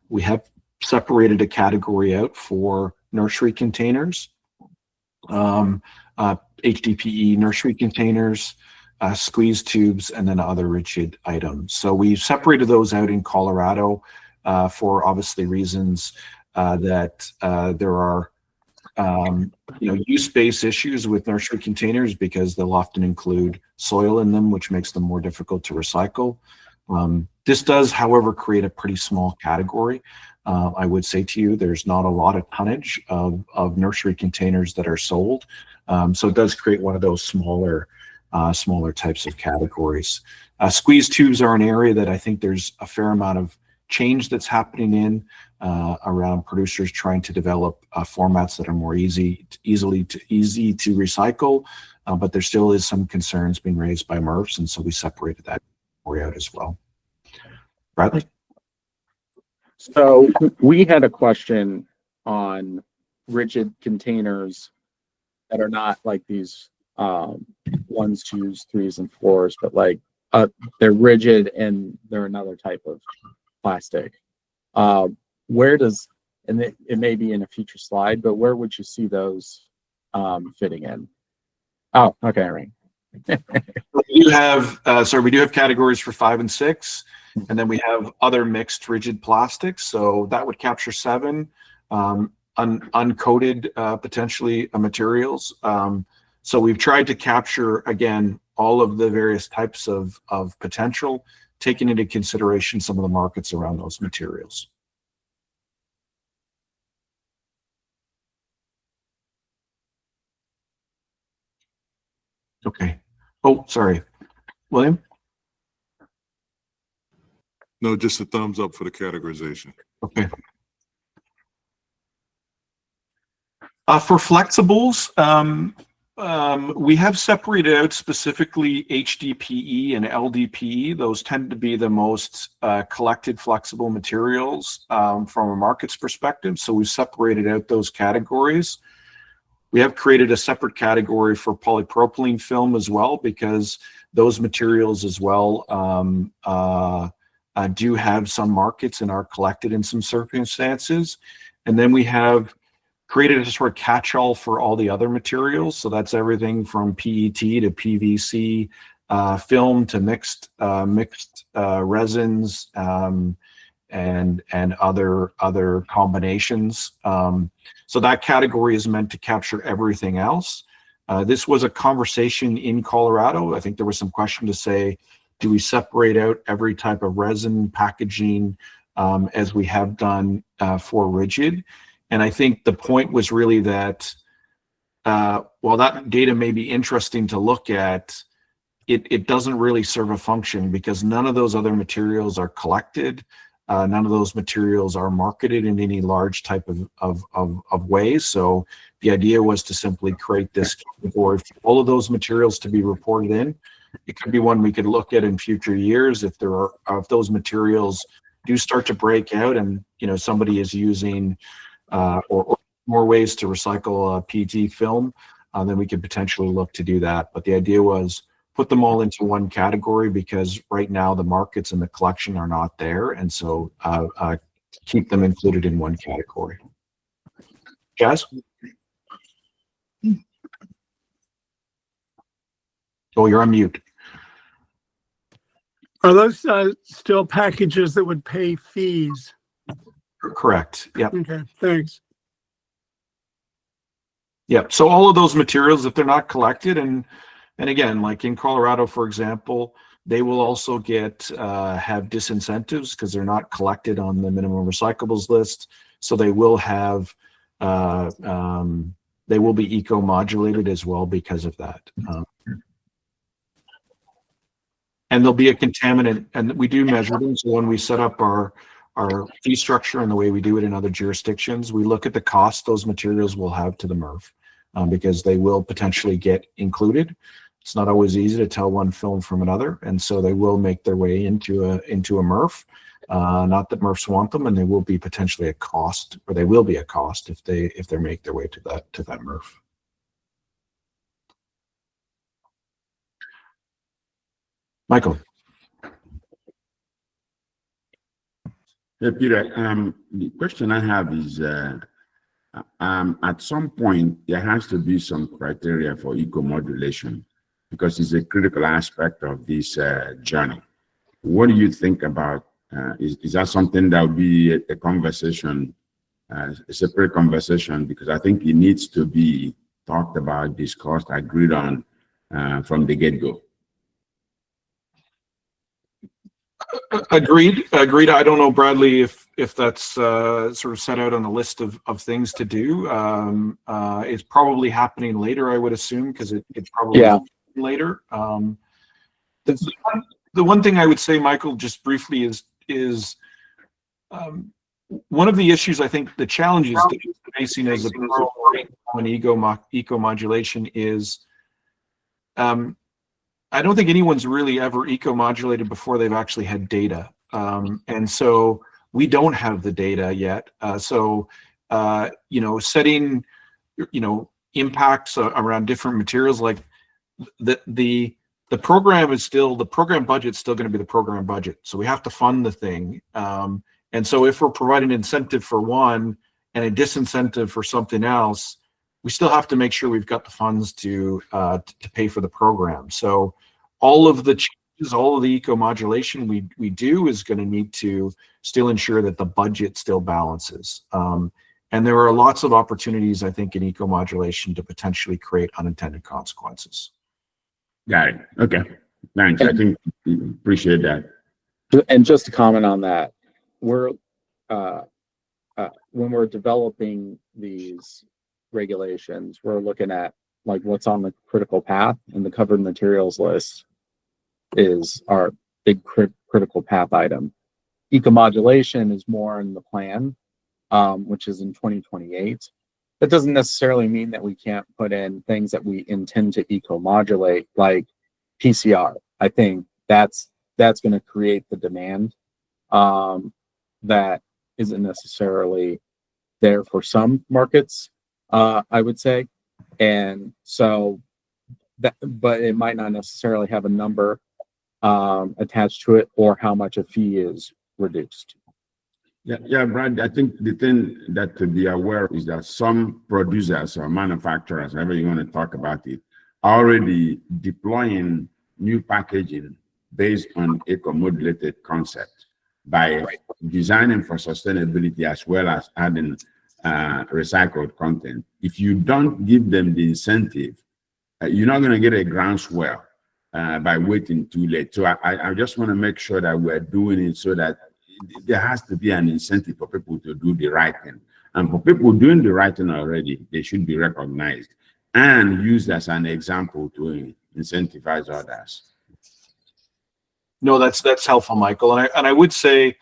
We have separated a category out for nursery containers, HDPE nursery containers, squeeze tubes, and then other rigid items. So we've separated those out in Colorado for obviously reasons that there are use-based issues with nursery containers, because they'll often include soil in them, which makes them more difficult to recycle. This does, however, create a pretty small category. I would say to you, there's not a lot of tonnage of nursery containers that are sold. So it does create one of those smaller types of categories. Squeeze tubes are an area that I think there's a fair amount of change that's happening in around producers trying to develop formats that are more easy to recycle, but there still is some concerns being raised by MRFs, and so we separated that category out as well. Bradley? So we had a question on rigid containers that are not like these 1s, 2s, 3s, and 4s, but like they're rigid and they're another type of plastic. Where does, and it may be in a future slide, but where would you see those fitting in? Oh, okay, right. We do have categories for 5 and 6, and then we have other mixed rigid plastics. So that would capture 7 uncoated potentially materials. So we've tried to capture, again, all of the various types of potential, taking into consideration some of the markets around those materials. Okay. Oh, sorry. William? No, just a thumbs up for the categorization. Okay. For flexibles, we have separated out specifically HDPE and LDPE. Those tend to be the most collected flexible materials from a market's perspective. So we've separated out those categories. We have created a separate category for polypropylene film as well, because those materials as well do have some markets and are collected in some circumstances. And then we have created a sort of catch-all for all the other materials. So that's everything from PET to PVC, film to mixed resins, and other combinations. So that category is meant to capture everything else. This was a conversation in Colorado. I think there was some question to say, do we separate out every type of resin packaging as we have done for rigid? And I think the point was really that while that data may be interesting to look at, it doesn't really serve a function because none of those other materials are collected. None of those materials are marketed in any large type of ways. So the idea was to simply create this category for all of those materials to be reported in. It could be one we could look at in future years if if those materials do start to break out and somebody is using or more ways to recycle PET film, then we could potentially look to do that. But the idea was put them all into one category because right now the markets and the collection are not there, and so keep them included in one category. Jazz? Oh, you're on mute. Are those still packages that would pay fees? Correct. Yep. Okay, thanks. Yep. So all of those materials, if they're not collected, and again, like in Colorado, for example, they will also have disincentives because they're not collected on the minimum recyclables list. So they will have they will be eco-modulated as well because of that. And there'll be a contaminant, and we do measure them. So when we set up our fee structure and the way we do it in other jurisdictions, we look at the cost those materials will have to the MRF because they will potentially get included. It's not always easy to tell one film from another, and so they will make their way into a MRF. Not that MRFs want them, and they will be potentially a cost, or they will be a cost if they make their way to that MRF. Michael. Hey, Peter, the question I have is, at some point, there has to be some criteria for eco-modulation because it's a critical aspect of this journey. What do you think about, is that something that would be a conversation, a separate conversation? Because I think it needs to be talked about, discussed, agreed on from the get-go. Agreed. I don't know, Bradley, if that's sort of set out on the list of things to do. It's probably happening later, I would assume, because it's probably later. The one thing I would say, Michael, just briefly is one of the issues, I think the challenges that we're facing as a on eco-modulation is I don't think anyone's really ever eco-modulated before they've actually had data. And so we don't have the data yet. Setting, impacts around different materials, like the program budget's still going to be the program budget. So we have to fund the thing. And so if we're providing incentive for one and a disincentive for something else, we still have to make sure we've got the funds to pay for the program. So all of the changes, all of the eco-modulation we do is going to need to still ensure that the budget still balances. And there are lots of opportunities, I think, in eco-modulation to potentially create unintended consequences. Got it. Okay. Thanks. I think appreciate that. And just to comment on that, we're when we're developing these regulations, we're looking at like what's on the critical path, and the covered materials list is our big critical path item. Eco-modulation is more in the plan, which is in 2028. That doesn't necessarily mean that we can't put in things that we intend to eco-modulate, like PCR. I think that's going to create the demand that isn't necessarily there for some markets, I would say. And so that, but it might not necessarily have a number attached to it or how much a fee is reduced. Yeah, Brad, I think the thing that to be aware is that some producers or manufacturers, however you want to talk about it, are already deploying new packaging based on eco-modulated concept by designing for sustainability as well as adding recycled content. If you don't give them the incentive, you're not going to get a groundswell by waiting too late. So I just want to make sure that we're doing it so that there has to be an incentive for people to do the right thing. And for people doing the right thing already, they should be recognized and used as an example to incentivize others. No, that's helpful, Michael. And I would say,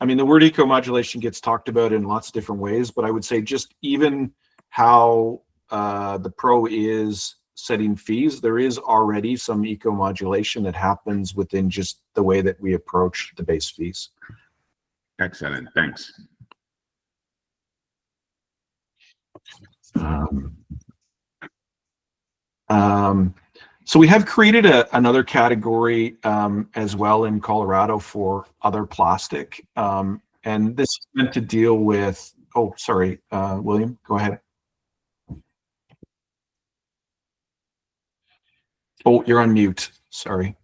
I mean, the word eco-modulation gets talked about in lots of different ways, but I would say just even how the pro is setting fees, there is already some eco-modulation that happens within just the way that we approach the base fees. Excellent, thanks. So we have created another category as well in Colorado for other plastic. And this is meant to deal with, oh, sorry, William, go ahead. Oh, you're on mute, sorry.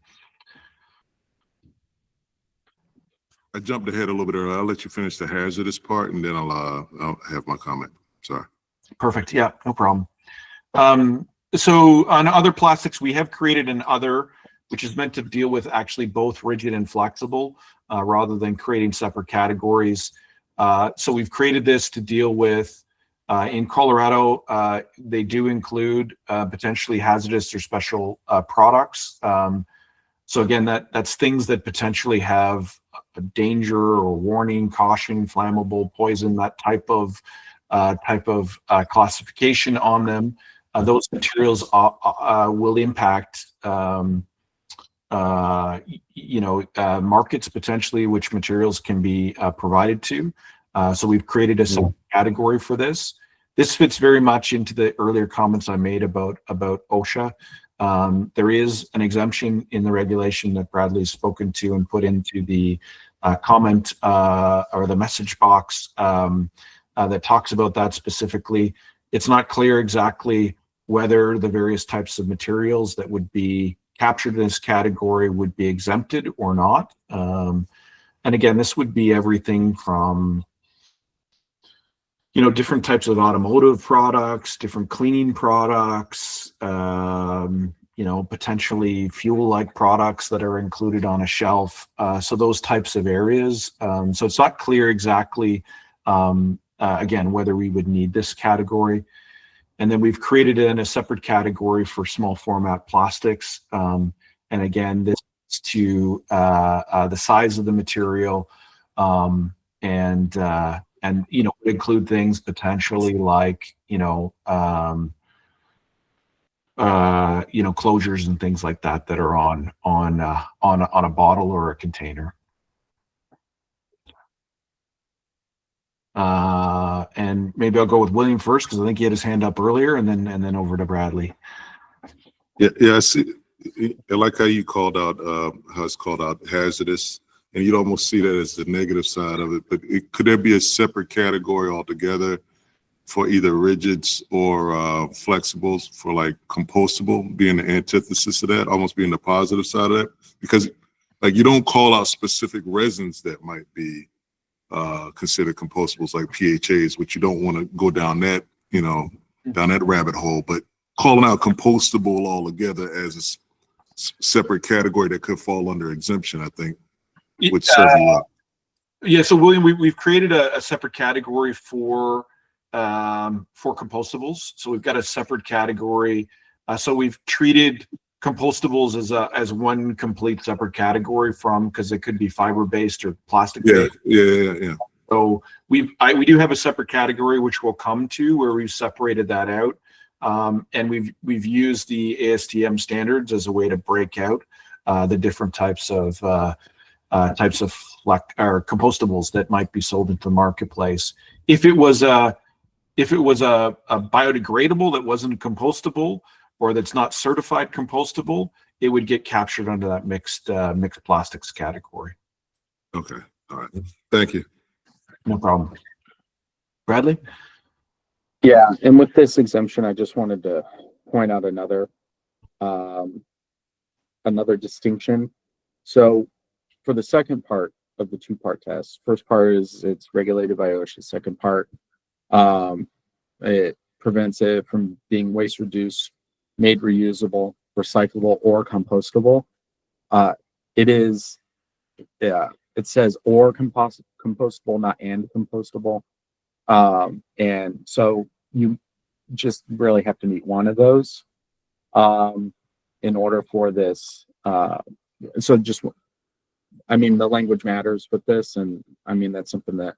I jumped ahead a little bit earlier. I'll let you finish the hazardous part, and then I'll have my comment. Sorry. Perfect. Yeah, no problem. So on other plastics, we have created an other, which is meant to deal with actually both rigid and flexible, rather than creating separate categories. So we've created this to deal with, in Colorado, they do include potentially hazardous or special products. So again, that's things that potentially have a danger or warning, caution, flammable, poison, that type of classification on them. Those materials will impact, markets potentially, which materials can be provided to. So we've created a category for this. This fits very much into the earlier comments I made about OSHA. There is an exemption in the regulation that Bradley's spoken to and put into the comment or the message box that talks about that specifically. It's not clear exactly whether the various types of materials that would be captured in this category would be exempted or not. And again, this would be everything from, different types of automotive products, different cleaning products, potentially fuel-like products that are included on a shelf. So those types of areas. So it's not clear exactly, again, whether we would need this category. And then we've created in a separate category for small format plastics. And again, this is to the size of the material, and include things potentially like closures and things like that that are on a bottle or a container. And maybe I'll go with William first because I think he had his hand up earlier, and then over to Bradley. Yeah, I see. I like how you called out how it's called out hazardous, and you'd almost see that as the negative side of it. But could there be a separate category altogether for either rigids or flexibles, for like compostable being the antithesis of that, almost being the positive side of that? Because like you don't call out specific resins that might be considered compostables like PHAs, which you don't want to go down that, down that rabbit hole, but calling out compostable altogether as a separate category that could fall under exemption, I think, would serve you up. Yeah, so William, we've created a separate category for compostables. So we've got a separate category. So we've treated compostables as one complete separate category because it could be fiber based or plastic based. Yeah. So we do have a separate category which we'll come to where we've separated that out, and we've used the ASTM standards as a way to break out the different types of compostables that might be sold into the marketplace. If it was a biodegradable that wasn't compostable, or that's not certified compostable, it would get captured under that mixed plastics category. Okay, all right. Thank you. No problem. Bradley? Yeah, and with this exemption, I just wanted to point out another distinction. So for the second part of the two-part test, first part is it's regulated by OSHA. Second part, it prevents it from being waste reduced, made reusable, recyclable, or compostable. It says or compostable, not and compostable. And so you just really have to meet one of those. in order for this, so just, I mean, the language matters with this, and I mean, that's something that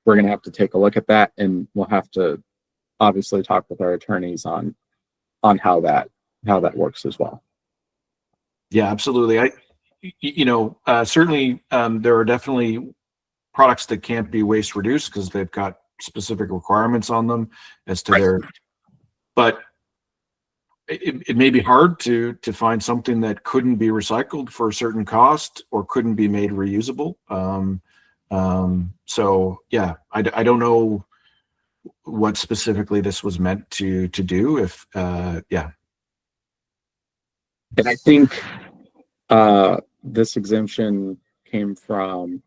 we're going to have to take a look at that, and we'll have to obviously talk with our attorneys on how that works as well. Yeah, absolutely. Certainly there are definitely products that can't be waste reduced because they've got specific requirements on them as to their, but it may be hard to find something that couldn't be recycled for a certain cost or couldn't be made reusable. So yeah, I don't know what specifically this was meant to do. If yeah. And I think this exemption came from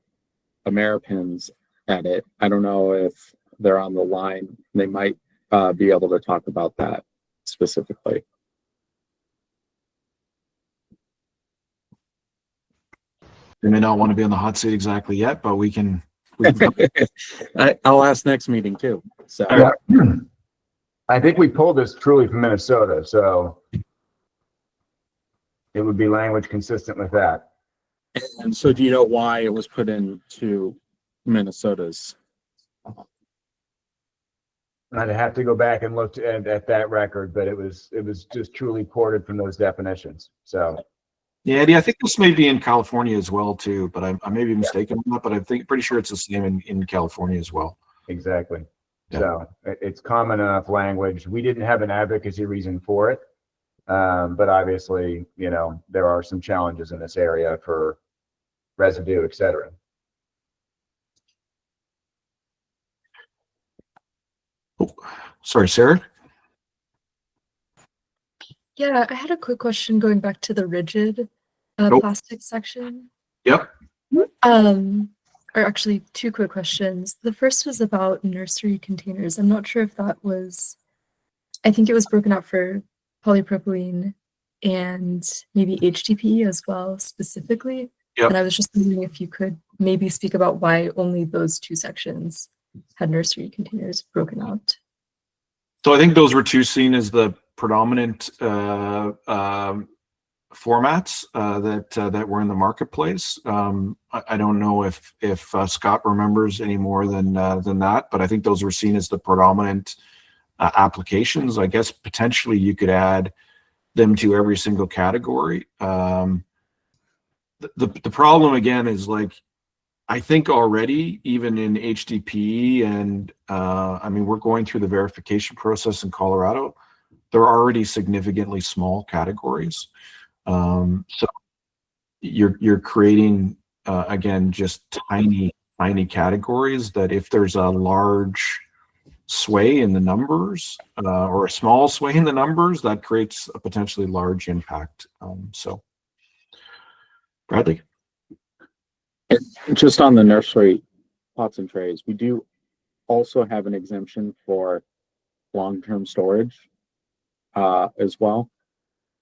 Ameripin's edit. I don't know if they're on the line. They might be able to talk about that specifically. They may not want to be on the hot seat exactly yet, but we can I'll ask next meeting too. So Yeah. I think we pulled this truly from Minnesota, so it would be language consistent with that. and so do you know why it was put into Minnesota's? I'd have to go back and look at that record, but it was just truly ported from those definitions. So yeah, Eddie, I think this may be in California as well too, but I may be mistaken on that, but pretty sure it's the same in California as well. exactly. Yeah. So it's common enough language. We didn't have an advocacy reason for it. But obviously, there are some challenges in this area for residue, et cetera. Oh, sorry, Sarah. Yeah, I had a quick question going back to the rigid Nope. plastic section. Yep. Or actually two quick questions. The first was about nursery containers. I'm not sure if that was, I think it was broken out for polypropylene and maybe HDPE as well specifically. Yep. And I was just wondering if you could maybe speak about why only those two sections had nursery containers broken out. So I think those were two seen as the predominant formats that were in the marketplace. I don't know if Scott remembers any more than that, but I think those were seen as the predominant applications. I guess potentially you could add them to every single category. The problem again is, like, I think already even in HDPE and I mean, we're going through the verification process in Colorado. They're already significantly small categories. So you're creating again just tiny categories that if there's a large sway in the numbers or a small sway in the numbers, that creates a potentially large impact. So Bradley. Just on the nursery pots and trays, we do also have an exemption for long-term storage as well.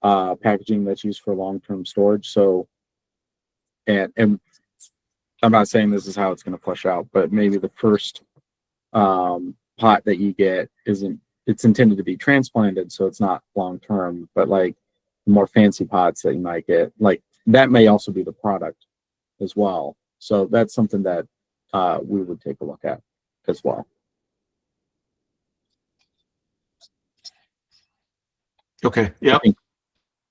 Packaging that's used for long-term storage. So, and I'm not saying this is how it's going to flush out, but maybe the first pot that you get it's intended to be transplanted, so it's not long-term, but like the more fancy pots that you might get, like that may also be the product as well. So that's something that we would take a look at as well. Okay. Yeah.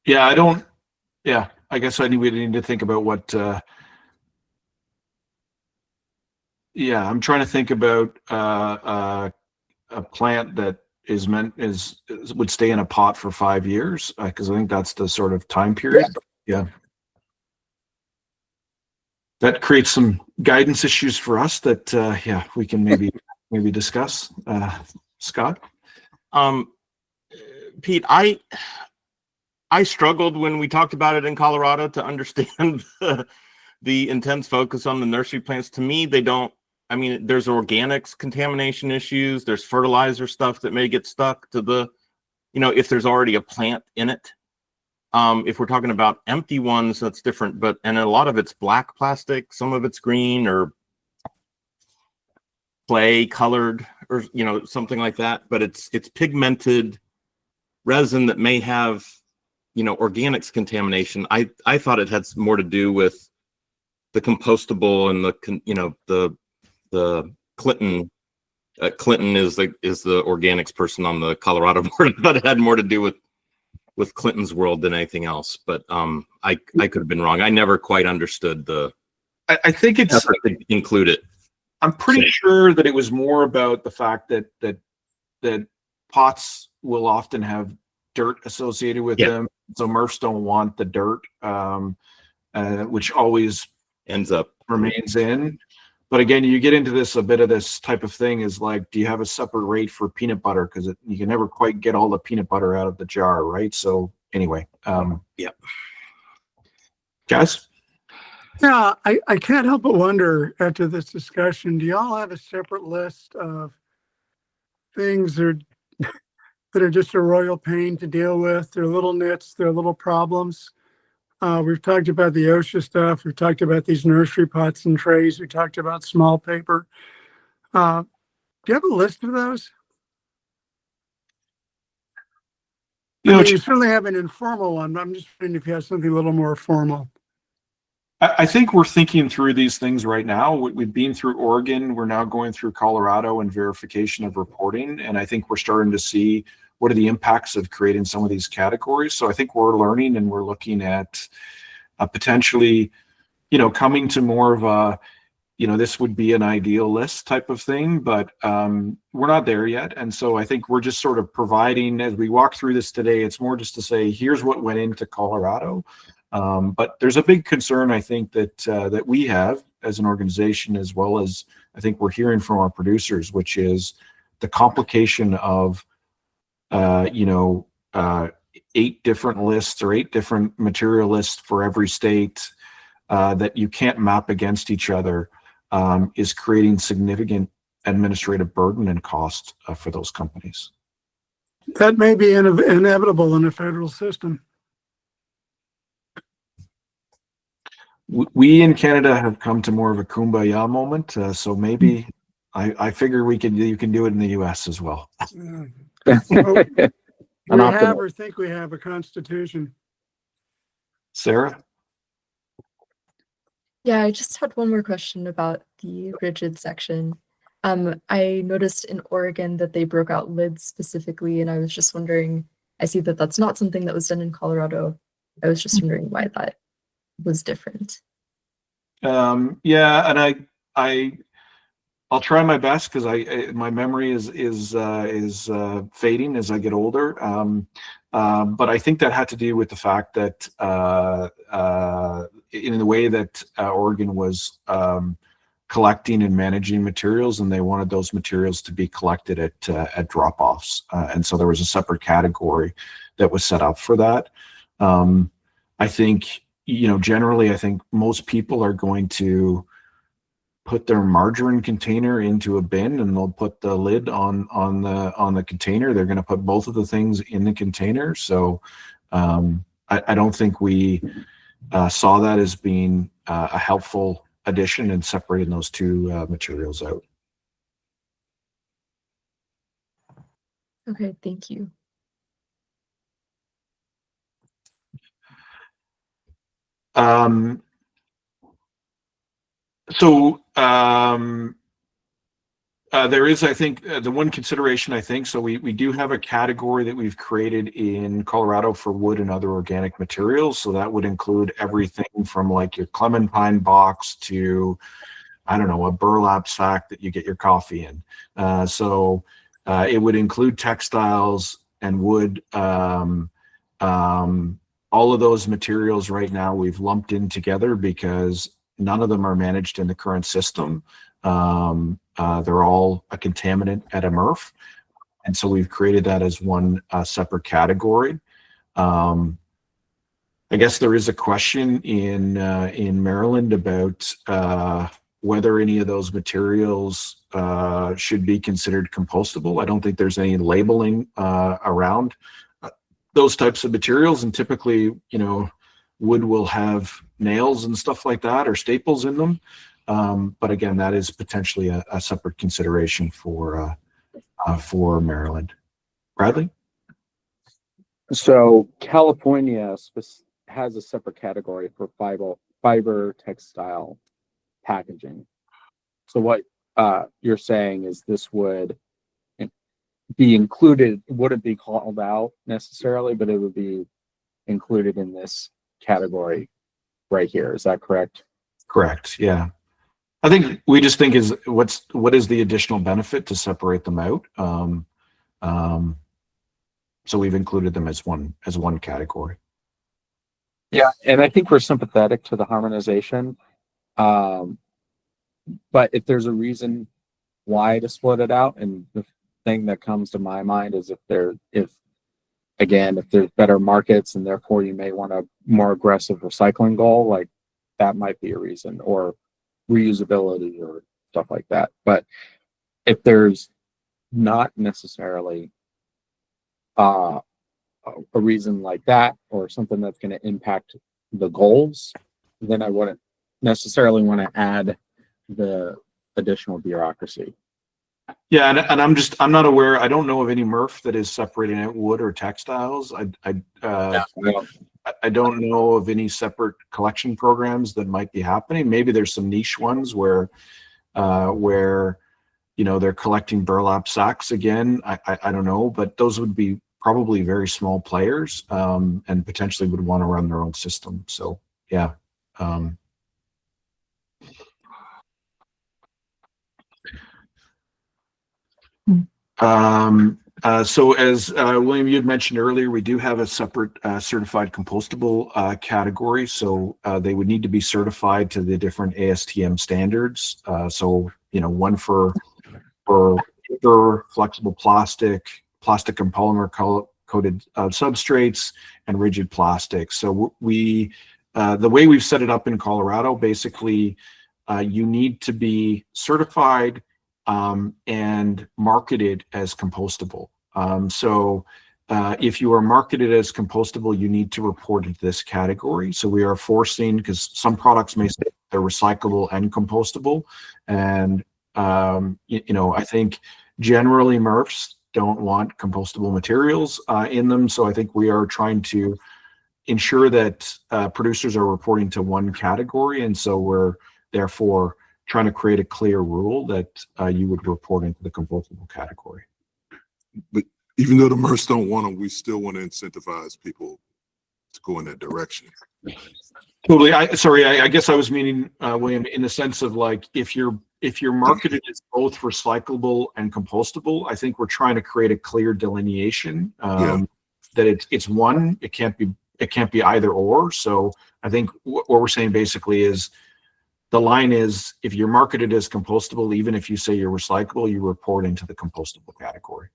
Yeah. I guess we need to think about what. Yeah, I'm trying to think about a plant that would stay in a pot for 5 years because I think that's the sort of time period. Yeah. That creates some guidance issues for us that yeah, we can maybe discuss. Scott? Pete, I struggled when we talked about it in Colorado to understand the intense focus on the nursery plants. To me, they don't, I mean, there's organics contamination issues, there's fertilizer stuff that may get stuck to the, if there's already a plant in it. If we're talking about empty ones, that's different, and a lot of it's black plastic, some of it's green or clay colored or, something like that, but it's pigmented resin that may have organics contamination, I thought it had more to do with the compostable and the Clinton. Clinton is the organics person on the Colorado board. I thought it had more to do with Clinton's world than anything else. But I could have been wrong. I never quite understood I think it's effort to include it. I'm pretty sure that it was more about the fact that pots will often have dirt associated with them, so MRFs don't want the dirt, which always ends up remains in. But again, you get into a bit of this type of thing is like, do you have a separate rate for peanut butter? Because you can never quite get all the peanut butter out of the jar, right? So anyway, guys? Yeah, I can't help but wonder after this discussion, do y'all have a separate list of things that are just a royal pain to deal with? They're little nits, they're little problems. We've talked about the OSHA stuff. We've talked about these nursery pots and trays. We talked about small paper. Do you have a list of those? You certainly have an informal one, but I'm just wondering if you have something a little more formal. I think we're thinking through these things right now. We've been through Oregon. We're now going through Colorado and verification of reporting. And I think we're starting to see what are the impacts of creating some of these categories. So I think we're learning and we're looking at potentially, coming to more of a, this would be an ideal list type of thing, but we're not there yet. And so I think we're just sort of providing, as we walk through this today, it's more just to say, here's what went into Colorado. But there's a big concern, I think, that we have as an organization, as well as I think we're hearing from our producers, which is the complication of, 8 different lists or 8 different material lists for every state that you can't map against each other is creating significant administrative burden and cost for those companies. That may be inevitable in a federal system. We in Canada have come to more of a kumbaya moment, so maybe I figure you can do it in the US as well. Well, we have or think we have a constitution. Sarah? Yeah, I just had one more question about the rigid section. I noticed in Oregon that they broke out lids specifically, and I was just wondering, I see that that's not something that was done in Colorado. I was just wondering why that was different. Yeah, and I'll try my best because my memory is fading as I get older. But I think that had to do with the fact that in the way that Oregon was collecting and managing materials, and they wanted those materials to be collected at drop-offs, and so there was a separate category that was set up for that. I think, generally, I think most people are going to put their margarine container into a bin, and they'll put the lid on the container. They're going to put both of the things in the container. So I don't think we saw that as being a helpful addition in separating those two materials out. Okay, thank you. There is, I think, the one consideration, I think, so we do have a category that we've created in Colorado for wood and other organic materials. So that would include everything from like your clementine box to, I don't know, a burlap sack that you get your coffee in. So it would include textiles and wood. All of those materials right now we've lumped in together because none of them are managed in the current system. They're all a contaminant at a MRF. And so we've created that as one separate category. I guess there is a question in Maryland about whether any of those materials should be considered compostable. I don't think there's any labeling around those types of materials, and typically, wood will have nails and stuff like that or staples in them. But again, that is potentially a separate consideration for Maryland. Bradley? So California has a separate category for fiber textile packaging. So what you're saying is this would be included, wouldn't be called out necessarily, but it would be included in this category right here. Is that correct? Correct. Yeah. I think we just think is what is the additional benefit to separate them out. So we've included them as one category. Yeah, and I think we're sympathetic to the harmonization. But if there's a reason why to split it out, and the thing that comes to my mind is if there's better markets and therefore you may want a more aggressive recycling goal, like that might be a reason, or reusability or stuff like that. But if there's not necessarily a reason like that, or something that's going to impact the goals, then I wouldn't necessarily want to add the additional bureaucracy. Yeah, and I'm not aware. I don't know of any MRF that is separating out wood or textiles. I don't know of any separate collection programs that might be happening. Maybe there's some niche ones where they're collecting burlap sacks again. I don't know, but those would be probably very small players and potentially would want to run their own system. So yeah. So as William, you had mentioned earlier, we do have a separate certified compostable category. So they would need to be certified to the different ASTM standards. So, one for paper, flexible plastic and polymer coated substrates, and rigid plastic. So we, the way we've set it up in Colorado, basically you need to be certified and marketed as compostable. So if you are marketed as compostable, you need to report into this category. So we are forcing, because some products may say they're recyclable and compostable. And, I think generally MRFs don't want compostable materials in them. So I think we are trying to ensure that producers are reporting to one category. And so we're therefore trying to create a clear rule that you would report into the compostable category. But even though the MRFs don't want them, we still want to incentivize people to go in that direction. Totally. I guess I was meaning, William, in the sense of like, if you're marketed as both recyclable and compostable, I think we're trying to create a clear delineation that it's one. It can't be either or. So I think what we're saying basically is, the line is, if you're marketed as compostable, even if you say you're recyclable, you report into the compostable category.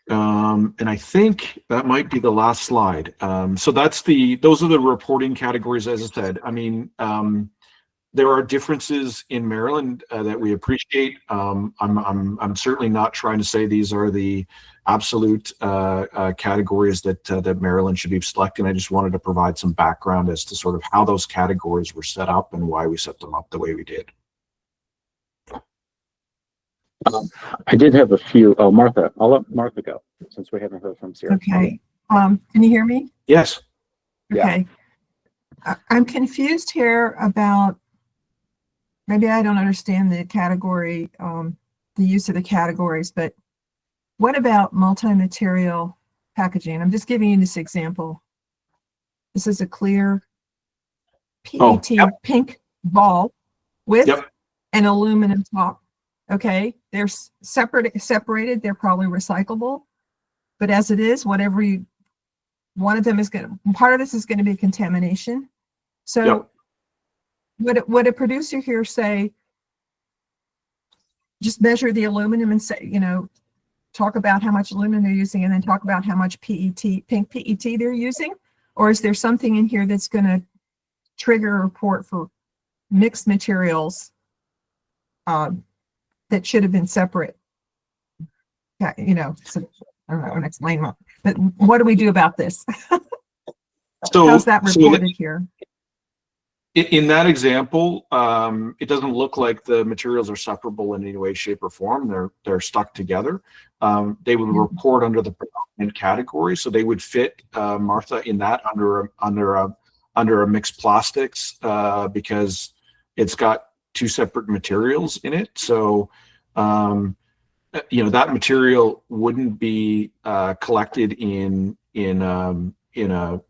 And I think that might be the last slide. So those are the reporting categories, as I said. I mean, there are differences in Maryland that we appreciate. I'm certainly not trying to say these are the absolute categories that Maryland should be selecting. I just wanted to provide some background as to sort of how those categories were set up and why we set them up the way we did. I did have a few. Oh, Martha, I'll let Martha go since we haven't heard from Sierra. Okay. Can you hear me? Yes. Okay. Yeah. I'm confused here about, maybe I don't understand the category, the use of the categories, but what about multi-material packaging? I'm just giving you this example. This is a clear PET pink ball with an aluminum top. Okay, they're separated. They're probably recyclable, but as it is, one of them is part of this is going to be contamination. So would a producer here say, just measure the aluminum and say, talk about how much aluminum they're using and then talk about how much pink PET they're using? Or is there something in here that's going to trigger a report for mixed materials that should have been separate? Yeah, so I don't know, I'll explain more. But what do we do about this? So how's that reported here? In that example, it doesn't look like the materials are separable in any way, shape, or form. They're stuck together. They would report under the predominant category, so they would fit, Martha, in that under a mixed plastics because it's got two separate materials in it. So that material wouldn't be collected in a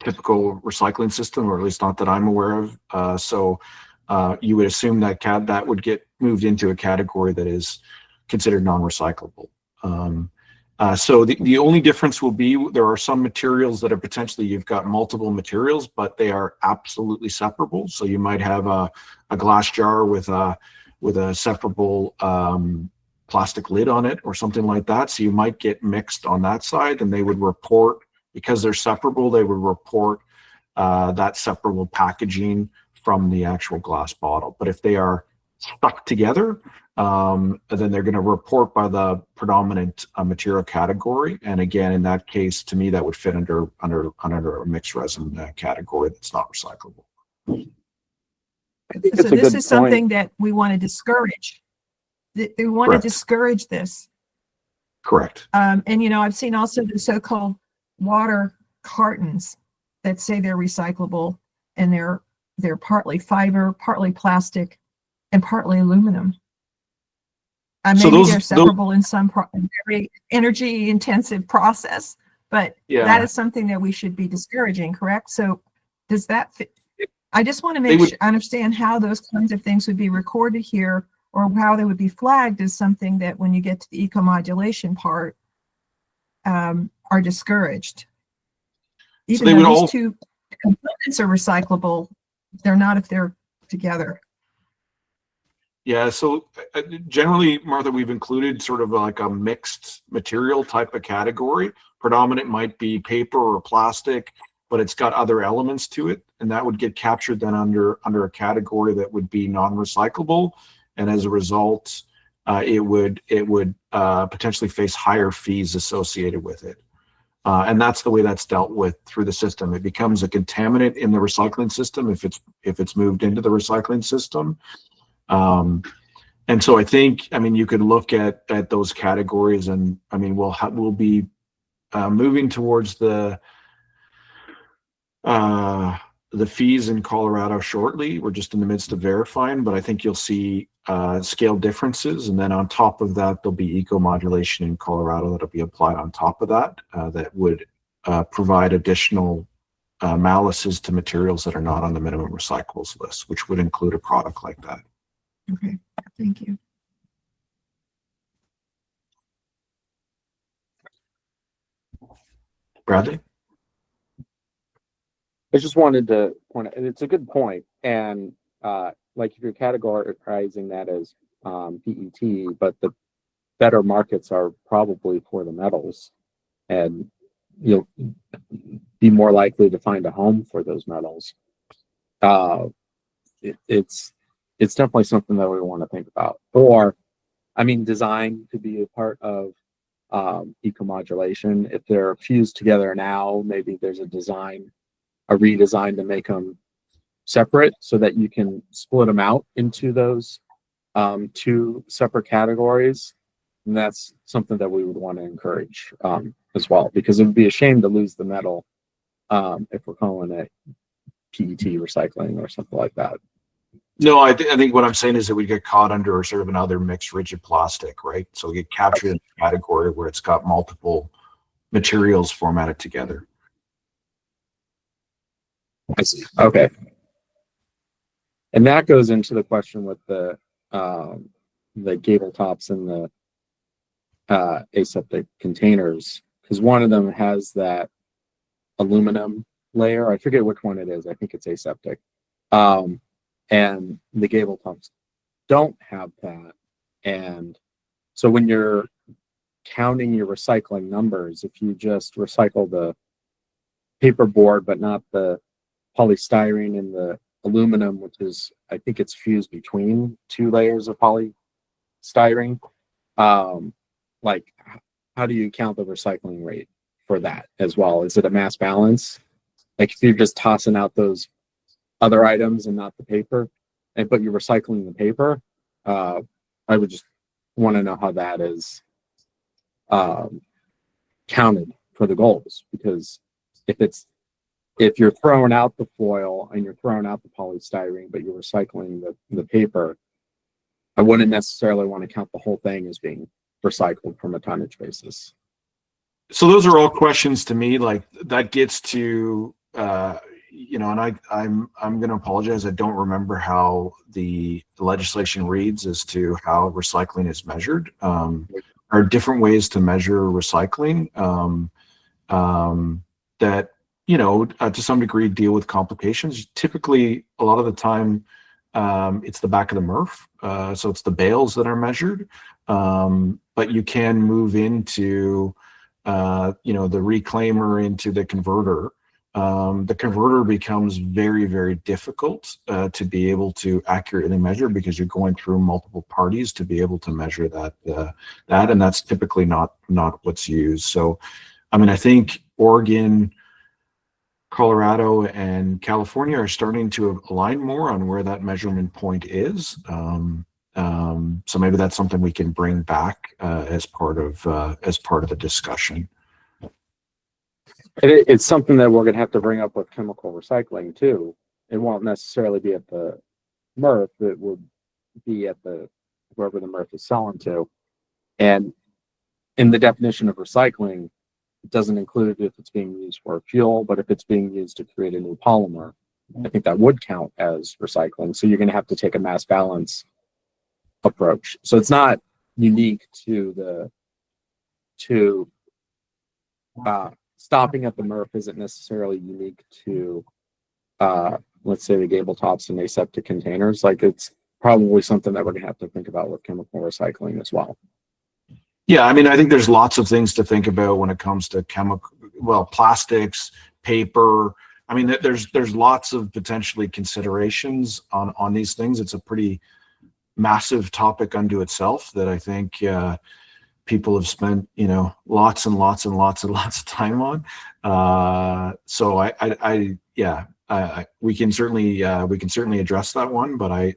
typical recycling system, or at least not that I'm aware of. So you would assume that that would get moved into a category that is considered non-recyclable. So the only difference will be there are some materials that are potentially, you've got multiple materials, but they are absolutely separable. So you might have a glass jar with a separable plastic lid on it or something like that. So you might get mixed on that side, and they would report, because they're separable, they would report that separable packaging from the actual glass bottle. But if they are stuck together, then they're going to report by the predominant material category. And again, in that case, to me, that would fit under a mixed resin category that's not recyclable. I think So it's a this good is something point. that we want to discourage. We want to Correct. discourage this. Correct. And I've seen also the so-called water cartons that say they're recyclable, and they're partly fiber, partly plastic, and partly aluminum. So Maybe they're separable in some very energy intensive process, but that is something that we should be discouraging, correct? So does that fit? I just want to understand how those kinds of things would be recorded here, or how they would be flagged as something that when you get to the ecomodulation part, are discouraged. Even though these two components are recyclable, they're not if they're together. Yeah, so generally, Martha, we've included sort of like a mixed material type of category. Predominant might be paper or plastic, but it's got other elements to it, and that would get captured then under a category that would be non-recyclable, and as a result, it would potentially face higher fees associated with it. And that's the way that's dealt with through the system. It becomes a contaminant in the recycling system if it's moved into the recycling system. And so I think, you could look at those categories, and we'll be moving towards the fees in Colorado shortly. We're just in the midst of verifying, but I think you'll see scale differences, and then on top of that, there'll be ecomodulation in Colorado that'll be applied on top of that, that would provide additional malices to materials that are not on the minimum recyclables list, which would include a product like that. Okay, thank you. Bradley? I just wanted to point out, and it's a good point. And like if you're categorizing that as PET, but the better markets are probably for the metals, and you'll be more likely to find a home for those metals. It's definitely something that we want to think about. Or, design could be a part of ecomodulation. If they're fused together now, maybe there's a redesign to make them separate so that you can split them out into those two separate categories. And that's something that we would want to encourage as well, because it would be a shame to lose the metal if we're calling it PET recycling or something like that. No, I think what I'm saying is that we get caught under sort of another mixed rigid plastic, right? So we get captured in a category where it's got multiple materials formatted together. I see. Okay. And that goes into the question with the gable tops and the aseptic containers, because one of them has that aluminum layer. I forget which one it is. I think it's aseptic. And the gable tops don't have that. And so when you're counting your recycling numbers, if you just recycle the paperboard but not the polystyrene and the aluminum, which is, I think it's fused between two layers of polystyrene, like how do you count the recycling rate for that as well? Is it a mass balance? Like if you're just tossing out those other items and not the paper, but you're recycling the paper, I would just want to know how that is counted for the goals. Because if you're throwing out the foil and you're throwing out the polystyrene, but you're recycling the paper, I wouldn't necessarily want to count the whole thing as being recycled from a tonnage basis. So those are all questions to me, like that gets to, you know, and I'm going to apologize. I don't remember how the legislation reads as to how recycling is measured. There are different ways to measure recycling that, you know, to some degree deal with complications. Typically, a lot of the time, it's the back of the MRF. So it's the bales that are measured. But you can move into, you know, the reclaimer into the converter. The converter becomes very, very difficult to be able to accurately measure because you're going through multiple parties to be able to measure that, and that's typically not what's used. So, I mean, I think Oregon, Colorado, and California are starting to align more on where that measurement point is. So maybe that's something we can bring back as part of the discussion. It's something that we're going to have to bring up with chemical recycling too. It won't necessarily be at the MRF. It would be at wherever the MRF is selling to. And in the definition of recycling, it doesn't include if it's being used for fuel, but if it's being used to create a new polymer, I think that would count as recycling. So you're going to have to take a mass balance approach. So it's not unique to stopping at the MRF isn't necessarily unique to, let's say, the gable tops and aseptic containers. Like, it's probably something that we're going to have to think about with chemical recycling as well. Yeah, I mean, I think there's lots of things to think about when it comes to plastics, paper. I mean, there's lots of potentially considerations on these things. It's a pretty massive topic unto itself that I think people have spent, you know, lots and lots and lots and lots of time on. So we can certainly address that one, but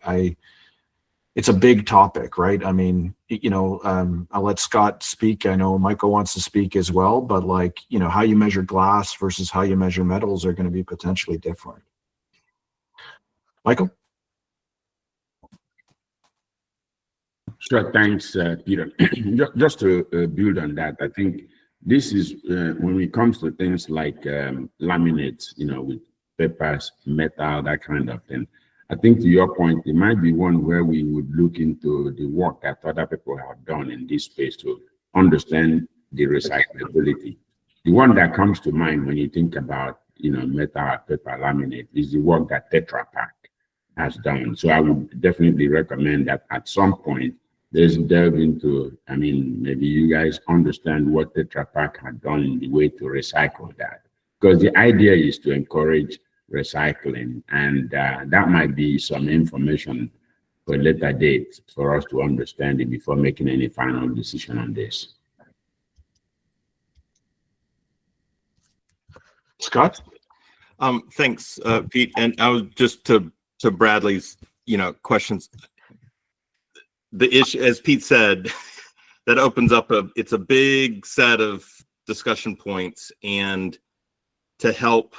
it's a big topic, right? I mean, you know, I'll let Scott speak. I know Michael wants to speak as well, but like, you know, how you measure glass versus how you measure metals are going to be potentially different. Michael? Sure, thanks, Peter. Just to build on that, I think this is when it comes to things like laminates, you know, with papers, metal, that kind of thing. I think to your point, it might be one where we would look into the work that other people have done in this space to understand the recyclability. The one that comes to mind when you think about, you know, metal, paper, laminate is the work that Tetra Pak has done. So I would definitely recommend that at some point there's delve into, I mean, maybe you guys understand what Tetra Pak had done in the way to recycle that. Because the idea is to encourage recycling, and that might be some information for a later date for us to understand it before making any final decision on this. Scott? Thanks, Pete. And I was just to Bradley's, you know, questions. The issue, as Pete said, that opens up it's a big set of discussion points, and to help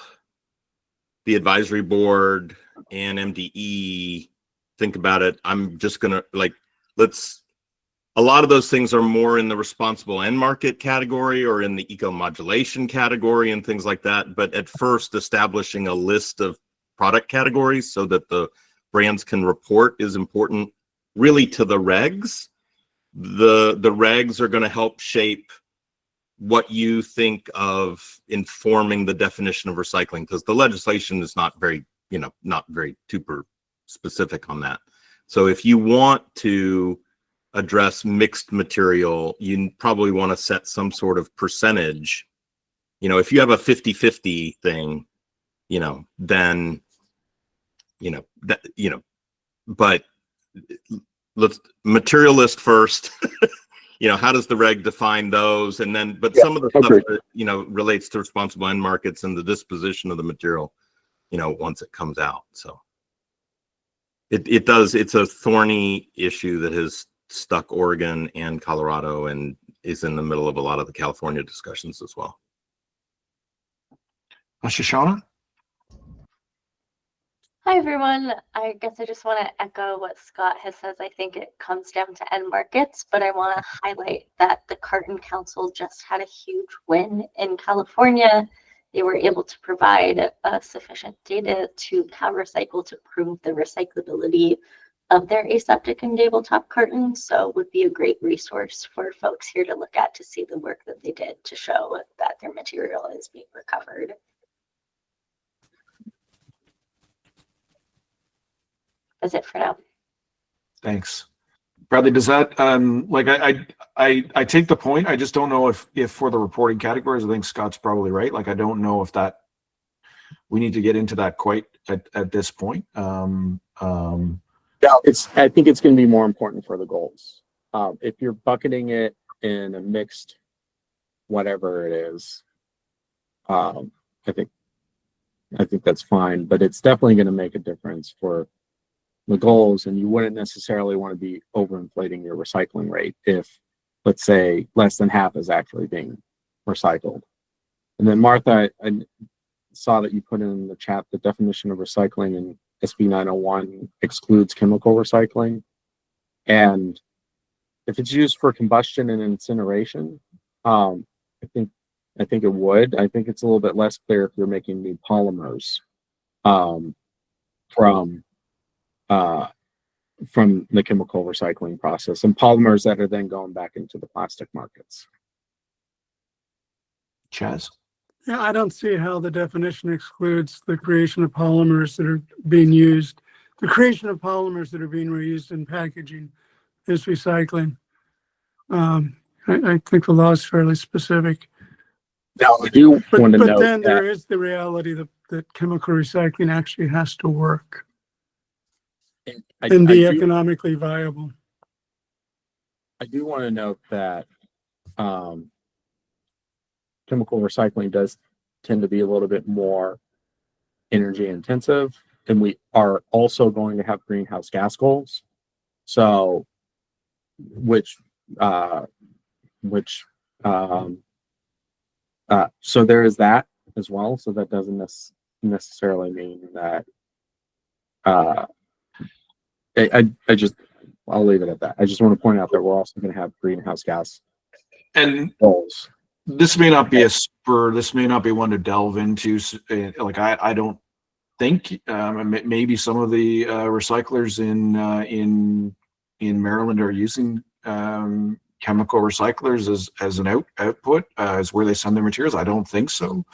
the advisory board and MDE think about it, I'm just gonna a lot of those things are more in the responsible end market category or in the ecomodulation category and things like that. But at first, establishing a list of product categories so that the brands can report is important, really, to the regs. The regs are going to help shape what you think of informing the definition of recycling, because the legislation is not very super specific on that. So if you want to address mixed material, you probably want to set some sort of percentage. You know, if you have a 50-50 thing, you know, then, but let's material list first. You know, how does the reg define those? And then, but some of the stuff that, you know, relates to responsible end markets and the disposition of the material, once it comes out. So it's a thorny issue that has stuck Oregon and Colorado and is in the middle of a lot of the California discussions as well. Shoshana? Hi, everyone. I guess I just want to echo what Scott has said. I think it comes down to end markets, but I want to highlight that the Carton Council just had a huge win in California. They were able to provide sufficient data to CalRecycle to prove the recyclability of their aseptic and tabletop cartons. So it would be a great resource for folks here to look at to see the work that they did to show that their material is being recovered. That's it for now. Thanks. Bradley, does that, I take the point. I just don't know if for the reporting categories, I think Scott's probably right. I don't know if that, we need to get into that quite at this point. Yeah, I think it's going to be more important for the goals. If you're bucketing it in a mixed, whatever it is, I think that's fine, but it's definitely going to make a difference for the goals, and you wouldn't necessarily want to be overinflating your recycling rate if, let's say, less than half is actually being recycled. And then Martha, I saw that you put in the chat the definition of recycling in SB901 excludes chemical recycling. And if it's used for combustion and incineration, I think it would. I think it's a little bit less clear if you're making new polymers from the chemical recycling process, and polymers that are then going back into the plastic markets. Chaz? Yeah, I don't see how the definition excludes the creation of polymers that are being used. The creation of polymers that are being reused in packaging is recycling. I think the law is fairly specific. Now, I do want to But note then there that is the reality that chemical recycling actually has to work and be economically viable. I do want to note that chemical recycling does tend to be a little bit more energy intensive, and we are also going to have greenhouse gas goals. So, so there is that as well. So that doesn't necessarily mean that. I'll leave it at that. I just want to point out that we're also going to have greenhouse gas And goals. this may not be this may not be one to delve into. I don't think maybe some of the recyclers in Maryland are using chemical recyclers as an output as where they send their materials. I don't think so,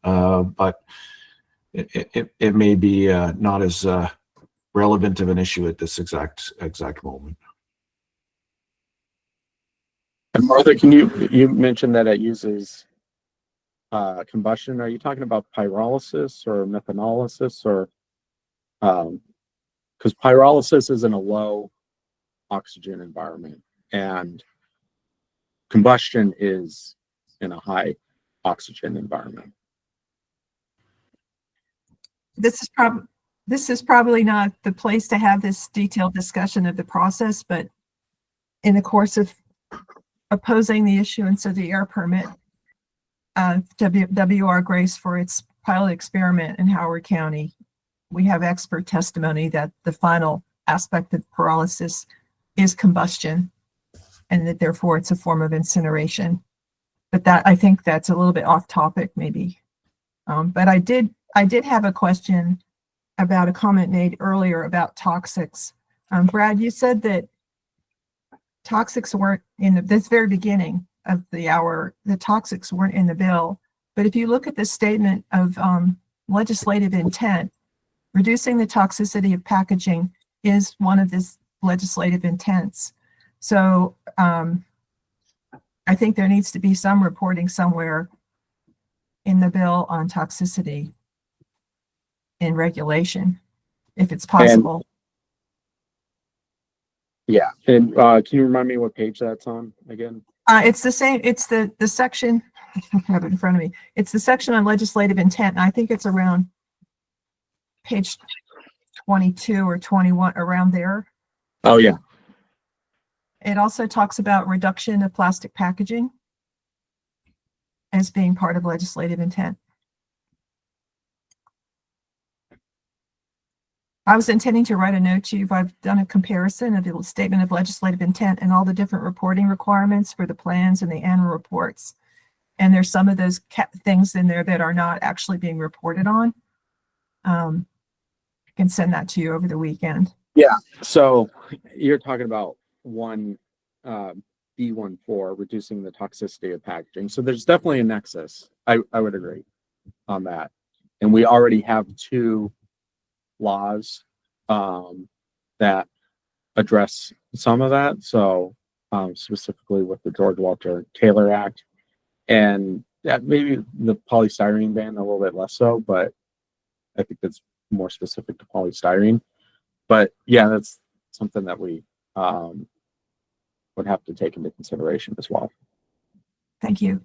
but it may be not as relevant of an issue at this exact moment. And Martha, you mentioned that it uses combustion. Are you talking about pyrolysis or methanolysis, or because pyrolysis is in a low oxygen environment and combustion is in a high oxygen environment? This is probably not the place to have this detailed discussion of the process, but in the course of opposing the issuance of the air permit, WR Grace for its pilot experiment in Howard County, we have expert testimony that the final aspect of pyrolysis is combustion, and that therefore it's a form of incineration. But I think that's a little bit off topic maybe. But I did have a question about a comment made earlier about toxics. Brad, you said that toxics weren't in this very beginning of the hour, the toxics weren't in the bill. But if you look at the statement of legislative intent, reducing the toxicity of packaging is one of this legislative intents. So I think there needs to be some reporting somewhere in the bill on toxicity in regulation, if it's possible. Yeah, and can you remind me what page that's on again? It's the same. It's the section. I have it in front of me. It's the section on legislative intent, and I think it's around page 22 or 21, around there. Oh, yeah. It also talks about reduction of plastic packaging as being part of legislative intent. I was intending to write a note to you, but I've done a comparison of the statement of legislative intent and all the different reporting requirements for the plans and the annual reports. And there's some of those things in there that are not actually being reported on. I can send that to you over the weekend. Yeah. So you're talking about B14, reducing the toxicity of packaging. So there's definitely a nexus. I would agree on that. And we already have 2 laws that address some of that. So specifically with the George Walter Taylor Act, and maybe the polystyrene ban a little bit less so, but I think that's more specific to polystyrene. But yeah, that's something that we would have to take into consideration as well. Thank you.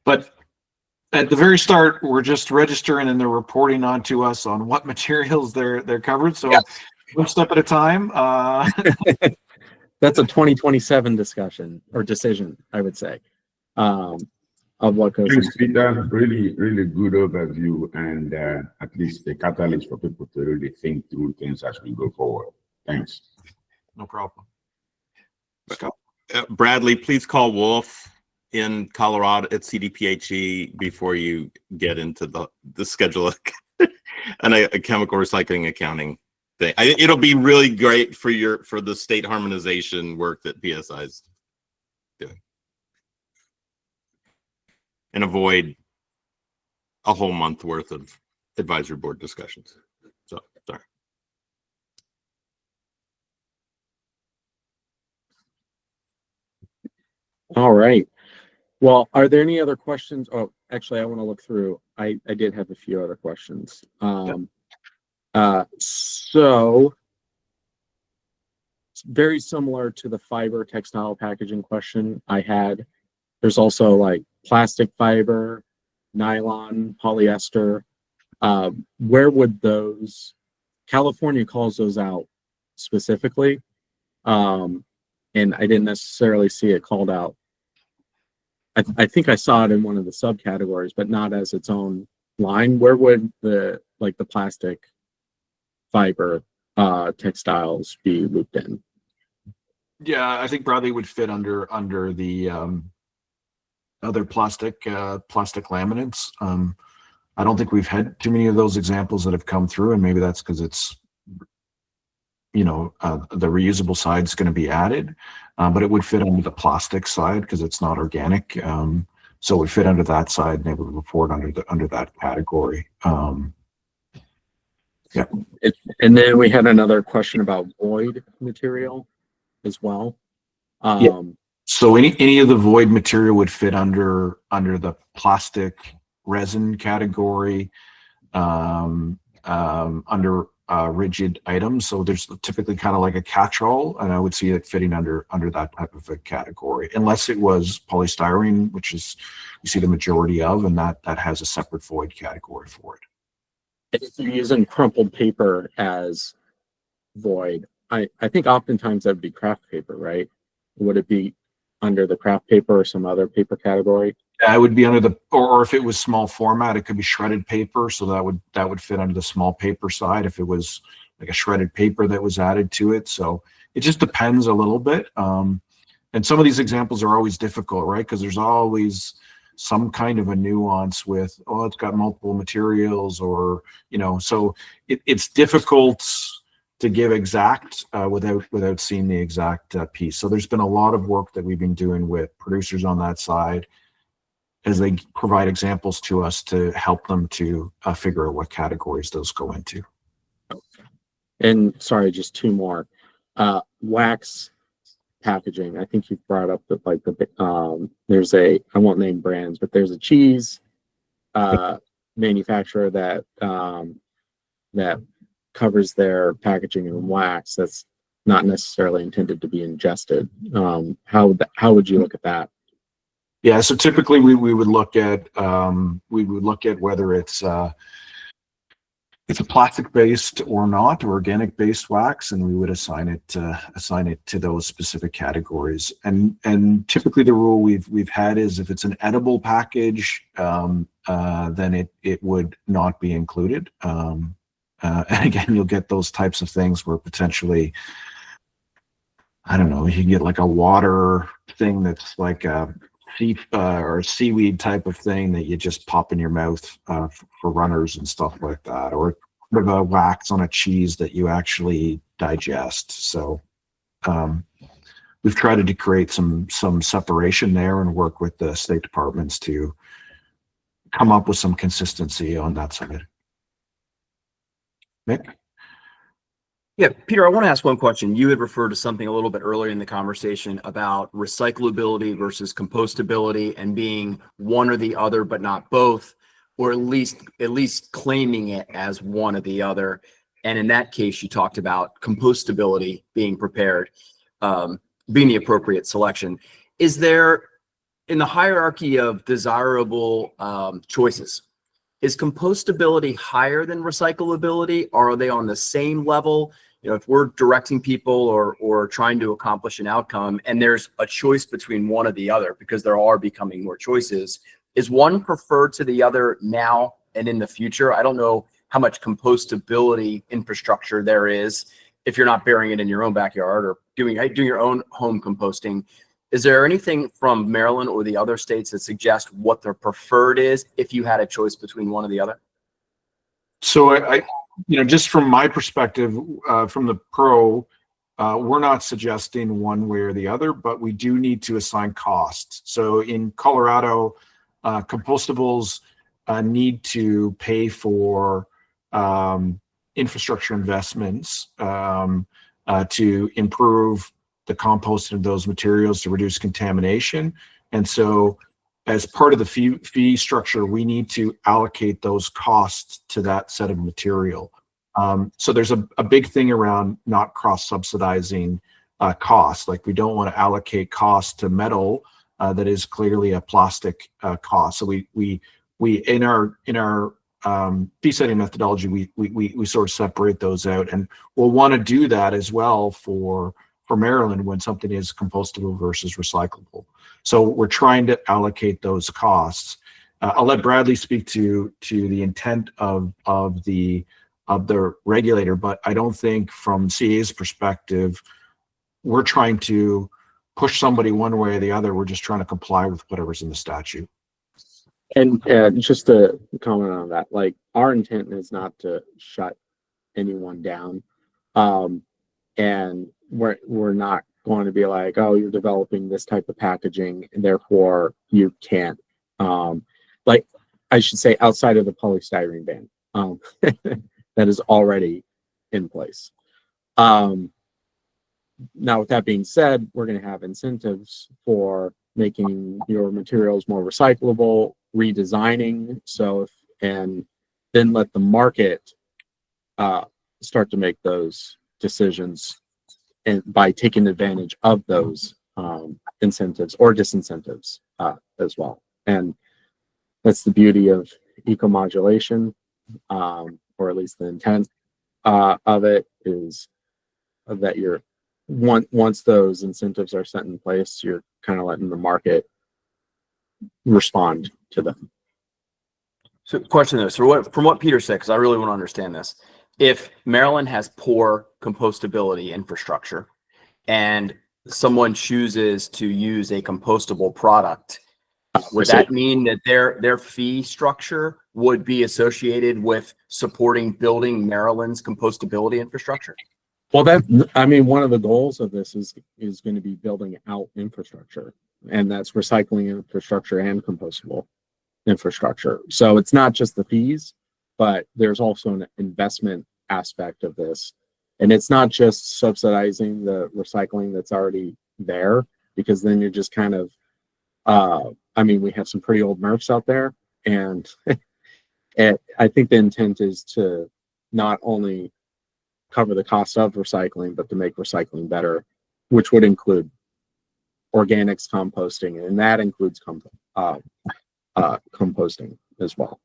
But at the very start, we're just registering and they're reporting on to us on what materials they're covered. So one step at a time. That's a 2027 discussion or decision, I would say, of what goes. Thanks, Peter. Really, really good overview, and at least the catalyst for people to really think through things as we go forward. Thanks. No problem. Bradley, please call Wolf in Colorado at CDPHE before you get into the schedule and a chemical recycling accounting thing. It'll be really great for the state harmonization work that PSI is doing, and avoid a whole month worth of advisory board discussions. So sorry. All right. Well, are there any other questions? Oh, actually, I want to look through. I did have a few other questions. So it's very similar to the fiber textile packaging question I had. There's also like plastic fiber, nylon, polyester. Where would those, California calls those out specifically. And I didn't necessarily see it called out. I think I saw it in one of the subcategories, but not as its own line. Where would the plastic fiber textiles be looped in? Yeah, I think Bradley would fit under the other plastic laminates. I don't think we've had too many of those examples that have come through, and maybe that's because it's, the reusable side is going to be added, but it would fit under the plastic side because it's not organic. So it would fit under that side, and they would report under that category. Yeah. And then we had another question about void material as well. Yeah. So any of the void material would fit under the plastic resin category, under rigid items. So there's typically kind of like a catch-all, and I would see it fitting under that type of a category, unless it was polystyrene, which is you see the majority of, and that has a separate void category for it. If you're using crumpled paper as void, I think oftentimes that would be craft paper, right? Would it be under the craft paper or some other paper category? Yeah, it would be under or if it was small format, it could be shredded paper. So that would fit under the small paper side if it was like a shredded paper that was added to it. So it just depends a little bit. And some of these examples are always difficult, right? Because there's always some kind of a nuance with, oh, it's got multiple materials, or, so it's difficult to give exact without seeing the exact piece. So there's been a lot of work that we've been doing with producers on that side as they provide examples to us to help them to figure out what categories those go into. And sorry, just 2 more. Wax packaging. I think you've brought up that there's I won't name brands, but there's a cheese manufacturer that covers their packaging in wax. That's not necessarily intended to be ingested. How would you look at that? Yeah, so typically we would look at whether it's a plastic based or not, or organic based wax, and we would assign it to those specific categories. And typically the rule we've had is if it's an edible package, then it would not be included. And again, you'll get those types of things where potentially, I don't know, you can get like a water thing that's like a or a seaweed type of thing that you just pop in your mouth for runners and stuff like that, or a wax on a cheese that you actually digest. So we've tried to create some separation there and work with the state departments to come up with some consistency on that side. Nick? Yeah, Peter, I want to ask one question. You had referred to something a little bit earlier in the conversation about recyclability versus compostability and being one or the other, but not both, or at least claiming it as one or the other. And in that case, you talked about compostability being prepared, being the appropriate selection. Is there, in the hierarchy of desirable choices, is compostability higher than recyclability, or are they on the same level? You know, if we're directing people or trying to accomplish an outcome and there's a choice between one or the other, because there are becoming more choices, is one preferred to the other now and in the future? I don't know how much compostability infrastructure there is if you're not burying it in your own backyard or doing your own home composting. Is there anything from Maryland or the other states that suggest what their preferred is if you had a choice between one or the other? So I just from my perspective, from the pro, we're not suggesting one way or the other, but we do need to assign costs. So in Colorado, compostables need to pay for infrastructure investments to improve the composting of those materials to reduce contamination. And so as part of the fee structure, we need to allocate those costs to that set of material. So there's a big thing around not cross-subsidizing costs. Like we don't want to allocate costs to metal that is clearly a plastic cost. So we in our fee setting methodology, we sort of separate those out, and we'll want to do that as well for Maryland when something is compostable versus recyclable. So we're trying to allocate those costs. I'll let Bradley speak to the intent of the regulator, but I don't think from CA's perspective, we're trying to push somebody one way or the other. We're just trying to comply with whatever's in the statute. And just to comment on that, like our intent is not to shut anyone down. And we're not going to be like, oh, you're developing this type of packaging and therefore you can't. Like I should say outside of the polystyrene ban that is already in place. Now, with that being said, we're going to have incentives for making your materials more recyclable, redesigning. And then let the market start to make those decisions and by taking advantage of those incentives or disincentives as well. And that's the beauty of ecomodulation, or at least the intent of it is that you're once those incentives are set in place, you're kind of letting the market respond to them. So question though, so from what Peter said, because I really want to understand this, if Maryland has poor compostability infrastructure and someone chooses to use a compostable product, would that mean that their fee structure would be associated with supporting building Maryland's compostability infrastructure? Well, one of the goals of this is going to be building out infrastructure, and that's recycling infrastructure and compostable infrastructure. So it's not just the fees, but there's also an investment aspect of this. And it's not just subsidizing the recycling that's already there, because then you're just kind of, we have some pretty old MRFs out there, and I think the intent is to not only cover the cost of recycling, but to make recycling better, which would include organics composting, and that includes composting as well.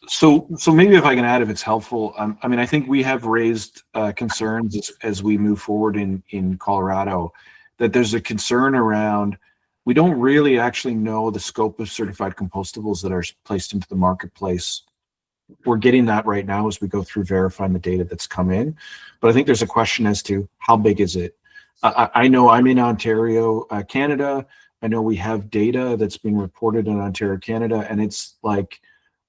So maybe if I can add, if it's helpful, I mean, I think we have raised concerns as we move forward in Colorado, that there's a concern around, we don't really actually know the scope of certified compostables that are placed into the marketplace. We're getting that right now as we go through verifying the data that's come in, but I think there's a question as to how big is it? I know I'm in Ontario, Canada. I know we have data that's being reported in Ontario, Canada, and it's like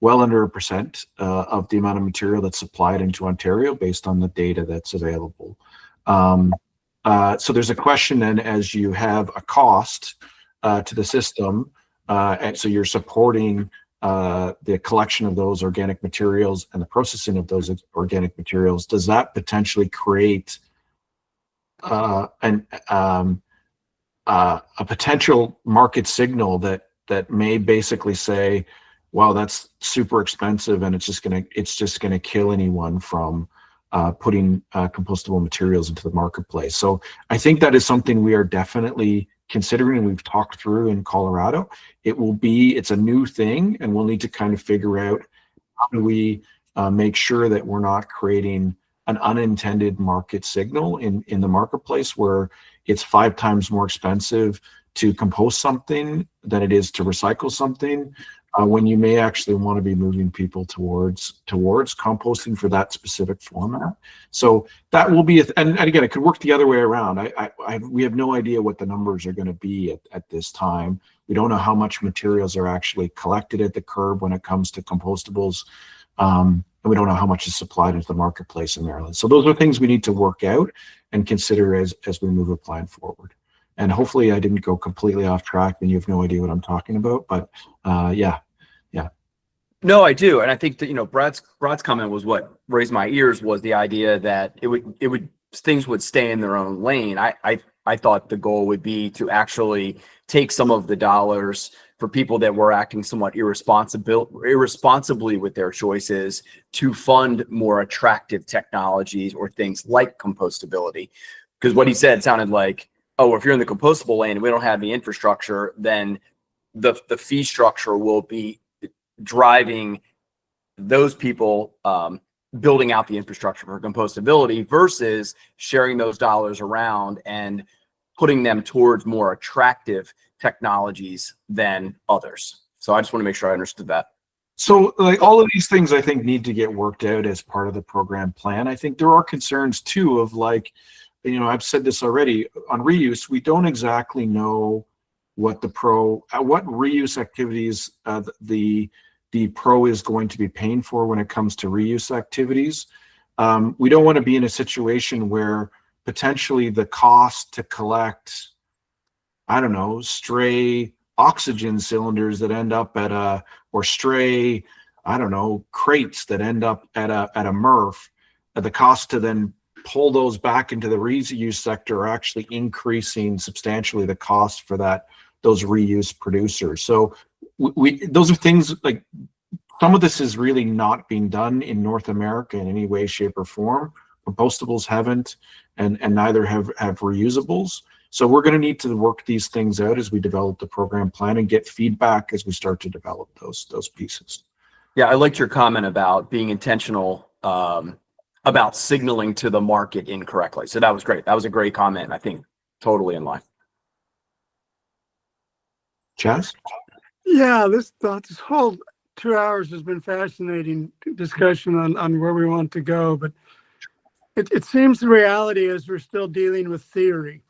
well under 1% of the amount of material that's supplied into Ontario based on the data that's available. So there's a question then, as you have a cost to the system, and so you're supporting the collection of those organic materials and the processing of those organic materials, does that potentially create a potential market signal that may basically say, wow, that's super expensive, and it's just gonna kill anyone from putting compostable materials into the marketplace. So I think that is something we are definitely considering, and we've talked through in Colorado. It's a new thing, and we'll need to kind of figure out how do we make sure that we're not creating an unintended market signal in the marketplace where it's 5 times more expensive to compost something than it is to recycle something, when you may actually want to be moving people towards composting for that specific format. So that will be, and again, it could work the other way around. We have no idea what the numbers are going to be at this time. We don't know how much materials are actually collected at the curb when it comes to compostables. And we don't know how much is supplied into the marketplace in Maryland. So those are things we need to work out and consider as we move a plan forward. And hopefully I didn't go completely off track and you have no idea what I'm talking about, but yeah. No, I do. And I think that, Brad's comment was what raised my ears, was the idea that things would stay in their own lane. I thought the goal would be to actually take some of the dollars for people that were acting somewhat irresponsibly with their choices to fund more attractive technologies or things like compostability. Because what he said sounded like, oh, if you're in the compostable lane and we don't have the infrastructure, then the fee structure will be driving those people building out the infrastructure for compostability versus sharing those dollars around and putting them towards more attractive technologies than others. So I just want to make sure I understood that. So like all of these things I think need to get worked out as part of the program plan. I think there are concerns too of like, I've said this already on reuse, we don't exactly know what what reuse activities the pro is going to be paying for when it comes to reuse activities. We don't want to be in a situation where potentially the cost to collect, I don't know, stray oxygen cylinders that end up or stray, I don't know, crates that end up at a MRF, the cost to then pull those back into the reuse sector are actually increasing substantially the cost for those reuse producers. So those are things like, some of this is really not being done in North America in any way, shape, or form. Compostables haven't, and neither have reusables. So we're going to need to work these things out as we develop the program plan and get feedback as we start to develop those pieces. Yeah, I liked your comment about being intentional about signaling to the market incorrectly. So that was great. That was a great comment. I think totally in line. Chaz? Yeah, this whole 2 hours has been fascinating discussion on where we want to go, but it seems the reality is we're still dealing with theory.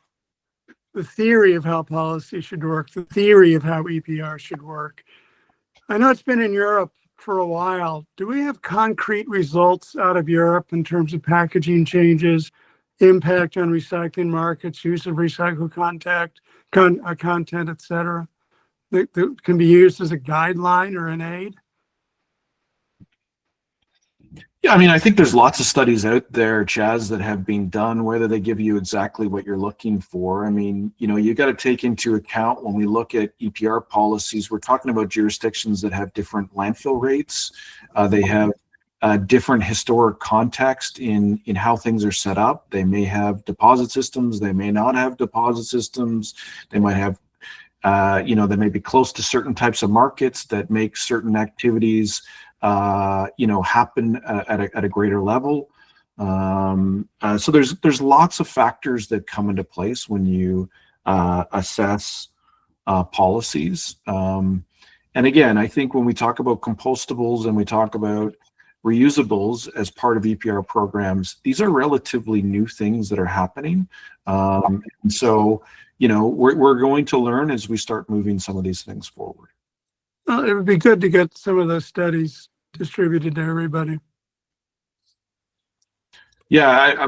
The theory of how policy should work, the theory of how EPR should work. I know it's been in Europe for a while. Do we have concrete results out of Europe in terms of packaging changes, impact on recycling markets, use of recycled content, et cetera, that can be used as a guideline or an aid? Yeah, I mean, I think there's lots of studies out there, Chaz, that have been done, whether they give you exactly what you're looking for. I mean, you got to take into account when we look at EPR policies, we're talking about jurisdictions that have different landfill rates. They have different historic context in how things are set up. They may have deposit systems. They may not have deposit systems. They might have, they may be close to certain types of markets that make certain activities, happen at a greater level. So there's lots of factors that come into place when you assess policies. And again, I think when we talk about compostables and we talk about reusables as part of EPR programs, these are relatively new things that are happening. And so, we're going to learn as we start moving some of these things forward. Well, it would be good to get some of those studies distributed to everybody. Yeah,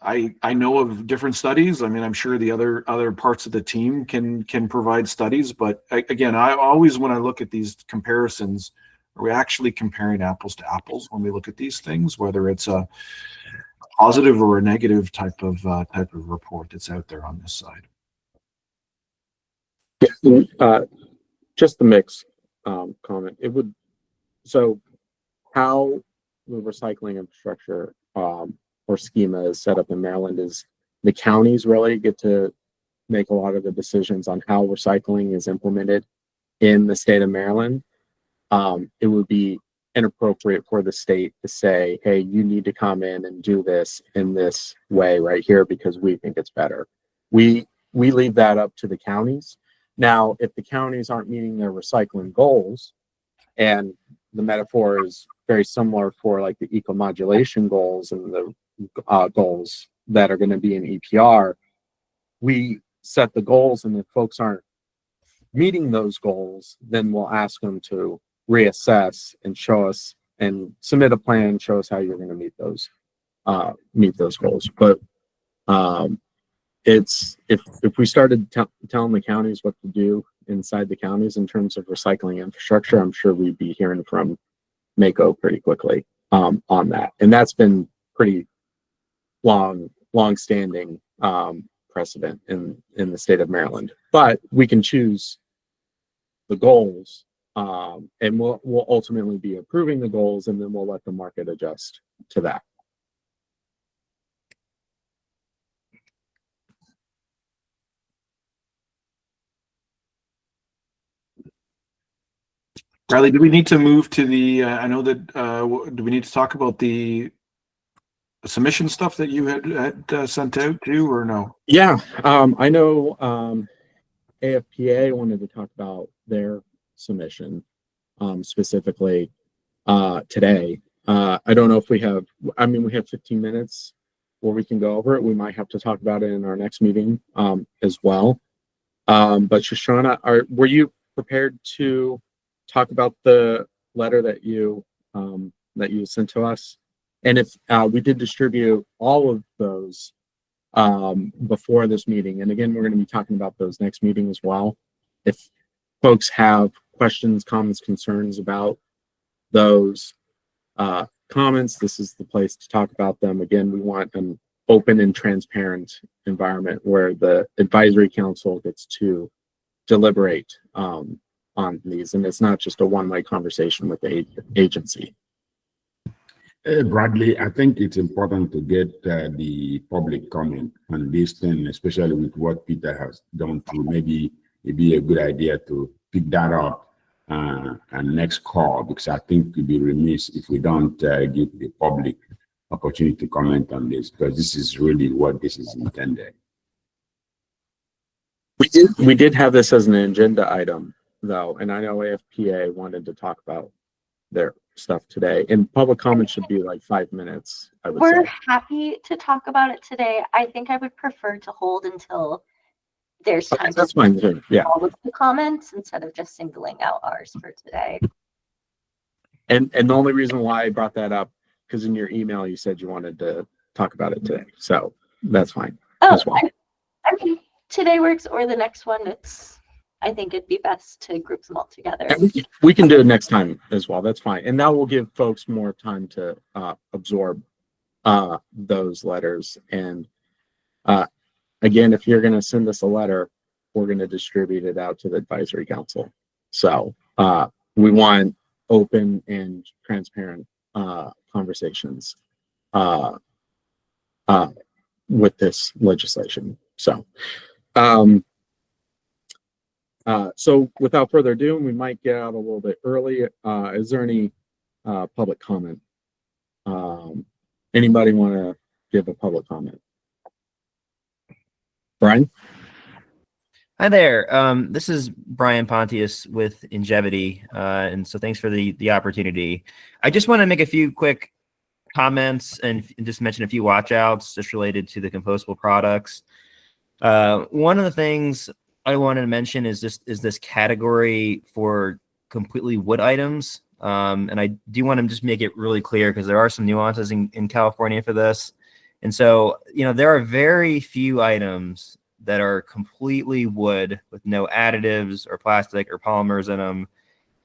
I know of different studies. I mean, I'm sure the other parts of the team can provide studies, but again, I always, when I look at these comparisons, are we actually comparing apples to apples when we look at these things, whether it's a positive or a negative type of report that's out there on this side? Just the mix comment. So how the recycling infrastructure or schema is set up in Maryland is the counties really get to make a lot of the decisions on how recycling is implemented in the state of Maryland. It would be inappropriate for the state to say, hey, you need to come in and do this in this way right here because we think it's better. We leave that up to the counties. Now, if the counties aren't meeting their recycling goals, and the metaphor is very similar for like the ecomodulation goals and the goals that are going to be in EPR, we set the goals, and if folks aren't meeting those goals, then we'll ask them to reassess and show us and submit a plan, show us how you're going to meet those goals. But it's if we started telling the counties what to do inside the counties in terms of recycling infrastructure, I'm sure we'd be hearing from Mako pretty quickly on that. And that's been pretty long-standing precedent in the state of Maryland. But we can choose the goals, and we'll ultimately be approving the goals, and then we'll let the market adjust to that. Riley, do we need to move to the, I know that, do we need to talk about the submission stuff that you had sent out to, or no? Yeah, I know AFPA wanted to talk about their submission specifically today. I don't know if we have 15 minutes where we can go over it. We might have to talk about it in our next meeting as well. But Shoshana, were you prepared to talk about the letter that you sent to us? And if we did distribute all of those before this meeting, and again, we're going to be talking about those next meeting as well. If folks have questions, comments, concerns about those comments, this is the place to talk about them. Again, we want an open and transparent environment where the advisory council gets to deliberate on these, and it's not just a one-way conversation with the agency. Bradley, I think it's important to get the public comment on this thing, especially with what Peter has done too. Maybe it'd be a good idea to pick that up and next call, because I think we'd be remiss if we don't give the public opportunity to comment on this, because this is really what this is intended. We did have this as an agenda item though, and I know AFPA wanted to talk about their stuff today, and public comment should be like 5 minutes. We're happy to talk about it today. I think I would prefer to hold until there's time. That's fine too. Yeah. All of the comments instead of just singling out ours for today. And the only reason why I brought that up, because in your email you said you wanted to talk about it today, so that's fine. Oh, as well. I mean, today works, or the next one. I think it'd be best to group them all together. We can do it next time as well. That's fine, and that will give folks more time to absorb those letters. And again, if you're going to send us a letter, we're going to distribute it out to the advisory council. So we want open and transparent conversations with this legislation. So, so without further ado, we might get out a little bit early. Is there any public comment? Anybody want to give a public comment? Brian? Hi there. This is Brian Pontius with Ingevity, and so thanks for the opportunity. I just want to make a few quick comments and just mention a few watch-outs just related to the compostable products. One of the things I wanted to mention is this category for completely wood items, and I do want to just make it really clear because there are some nuances in California for this. And so, there are very few items that are completely wood with no additives or plastic or polymers in them.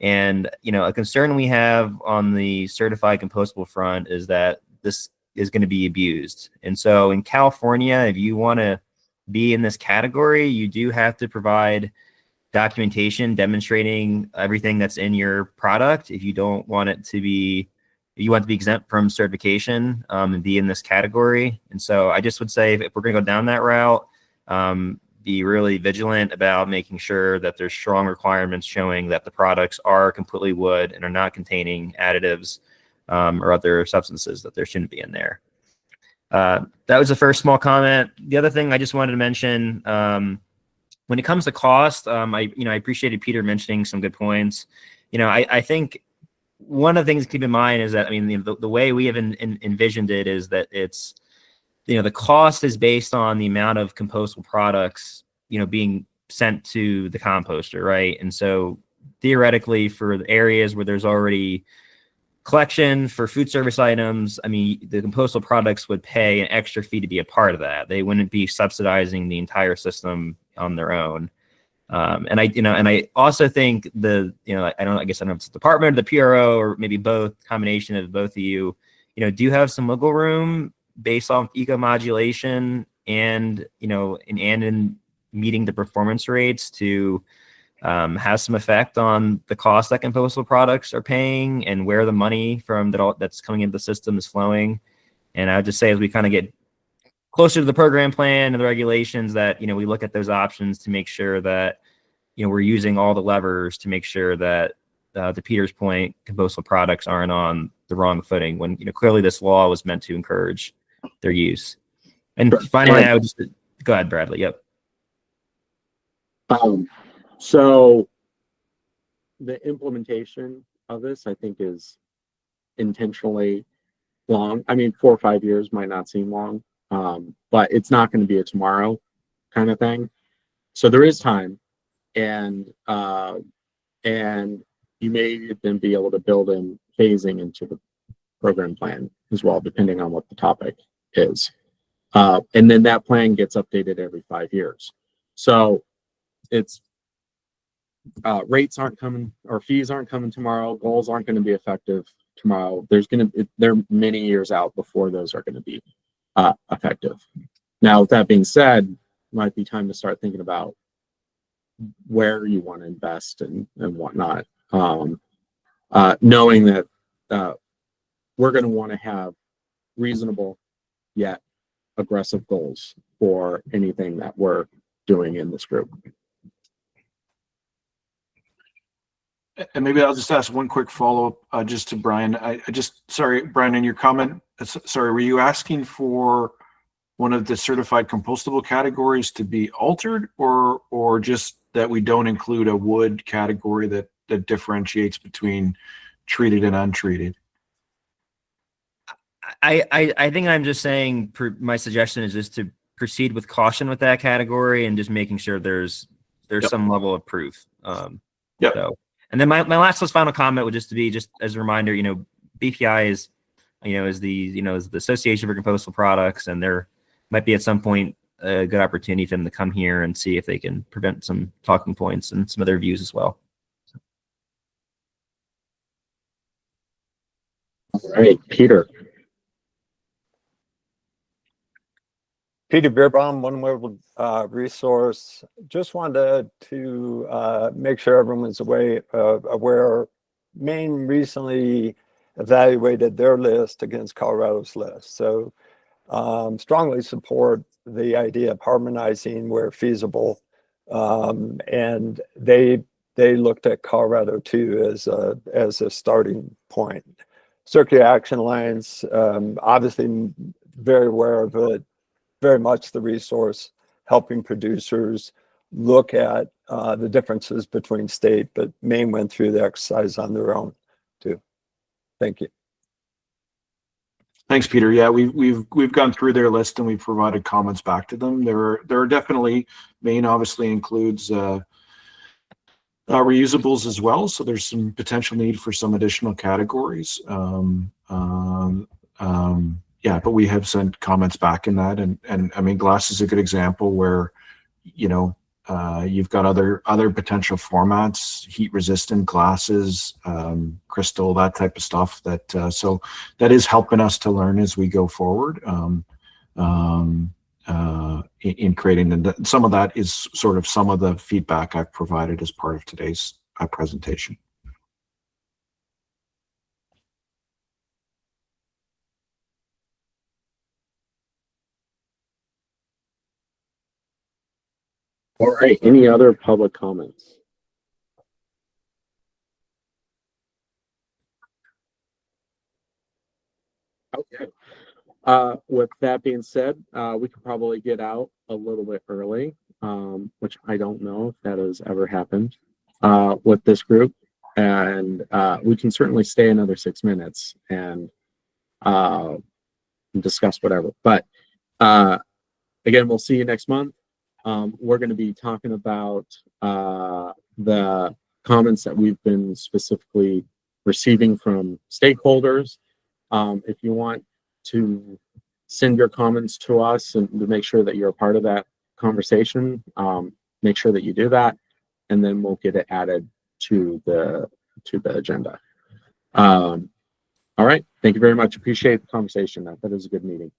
And, a concern we have on the certified compostable front is that this is going to be abused. And so in California, if you want to be in this category, you do have to provide documentation demonstrating everything that's in your product. If you don't want it to be, you want to be exempt from certification and be in this category. And so I just would say if we're going to go down that route, be really vigilant about making sure that there's strong requirements showing that the products are completely wood and are not containing additives or other substances that there shouldn't be in there. That was the first small comment. The other thing I just wanted to mention, when it comes to cost, I appreciated Peter mentioning some good points. I think one of the things to keep in mind is that, the way we have envisioned it is that it's, the cost is based on the amount of compostable products, being sent to the composter, right? And so theoretically, for the areas where there's already collection for food service items, the compostable products would pay an extra fee to be a part of that. They wouldn't be subsidizing the entire system on their own. And I also think I don't know if it's the department or the PRO or maybe both, combination of both of you, do have some wiggle room based off ecomodulation and in meeting the performance rates to have some effect on the cost that compostable products are paying and where the money from that's coming into the system is flowing. And I would just say, as we kind of get closer to the program plan and the regulations, that we look at those options to make sure that we're using all the levers to make sure that to Peter's point, compostable products aren't on the wrong footing when clearly this law was meant to encourage their use. And finally, I would just go ahead, Bradley. Yep. So the implementation of this, I think, is intentionally long. 4 or 5 years might not seem long, but it's not going to be a tomorrow kind of thing. So there is time, and you may even be able to build in phasing into the program plan as well, depending on what the topic is. And then that plan gets updated every 5 years. So it's rates aren't coming, or fees aren't coming tomorrow. Goals aren't going to be effective tomorrow. They're many years out before those are going to be effective. Now, with that being said, it might be time to start thinking about where you want to invest and whatnot. Knowing that we're going to want to have reasonable yet aggressive goals for anything that we're doing in this group. And maybe I'll just ask one quick follow-up just to Brian. Sorry, Brian, in your comment, were you asking for one of the certified compostable categories to be altered, or just that we don't include a wood category that differentiates between treated and untreated? I think I'm just saying my suggestion is just to proceed with caution with that category and just making sure there's some level of proof. So, and then my last final comment would just be as a reminder, BPI is the Association for Compostable Products, and there might be at some point a good opportunity for them to come here and see if they can prevent some talking points and some of their views as well. All right, Peter. Peter Beerbaum, One World Resource. Just wanted to make sure everyone's aware. Maine recently evaluated their list against Colorado's list. So strongly support the idea of harmonizing where feasible. And they looked at Colorado too as a starting point. Circular action lines, obviously very aware of it, very much the resource, helping producers look at the differences between state, but Maine went through the exercise on their own too. Thank you. Thanks, Peter. Yeah, we've gone through their list and we've provided comments back to them. There are definitely, Maine obviously includes reusables as well, so there's some potential need for some additional categories. Yeah, but we have sent comments back in that, and I mean, glass is a good example where, you know, you've got other potential formats, heat resistant glasses, crystal, that type of stuff. That so that is helping us to learn as we go forward in creating. And some of that is sort of some of the feedback I've provided as part of today's presentation. All right, any other public comments? Okay. With that being said, we could probably get out a little bit early, which I don't know if that has ever happened with this group. And we can certainly stay another 6 minutes and discuss whatever. But again, we'll see you next month. We're going to be talking about the comments that we've been specifically receiving from stakeholders. If you want to send your comments to us and to make sure that you're a part of that conversation, make sure that you do that, and then we'll get it added to the agenda. All right, thank you very much. Appreciate the conversation. That is a good meeting.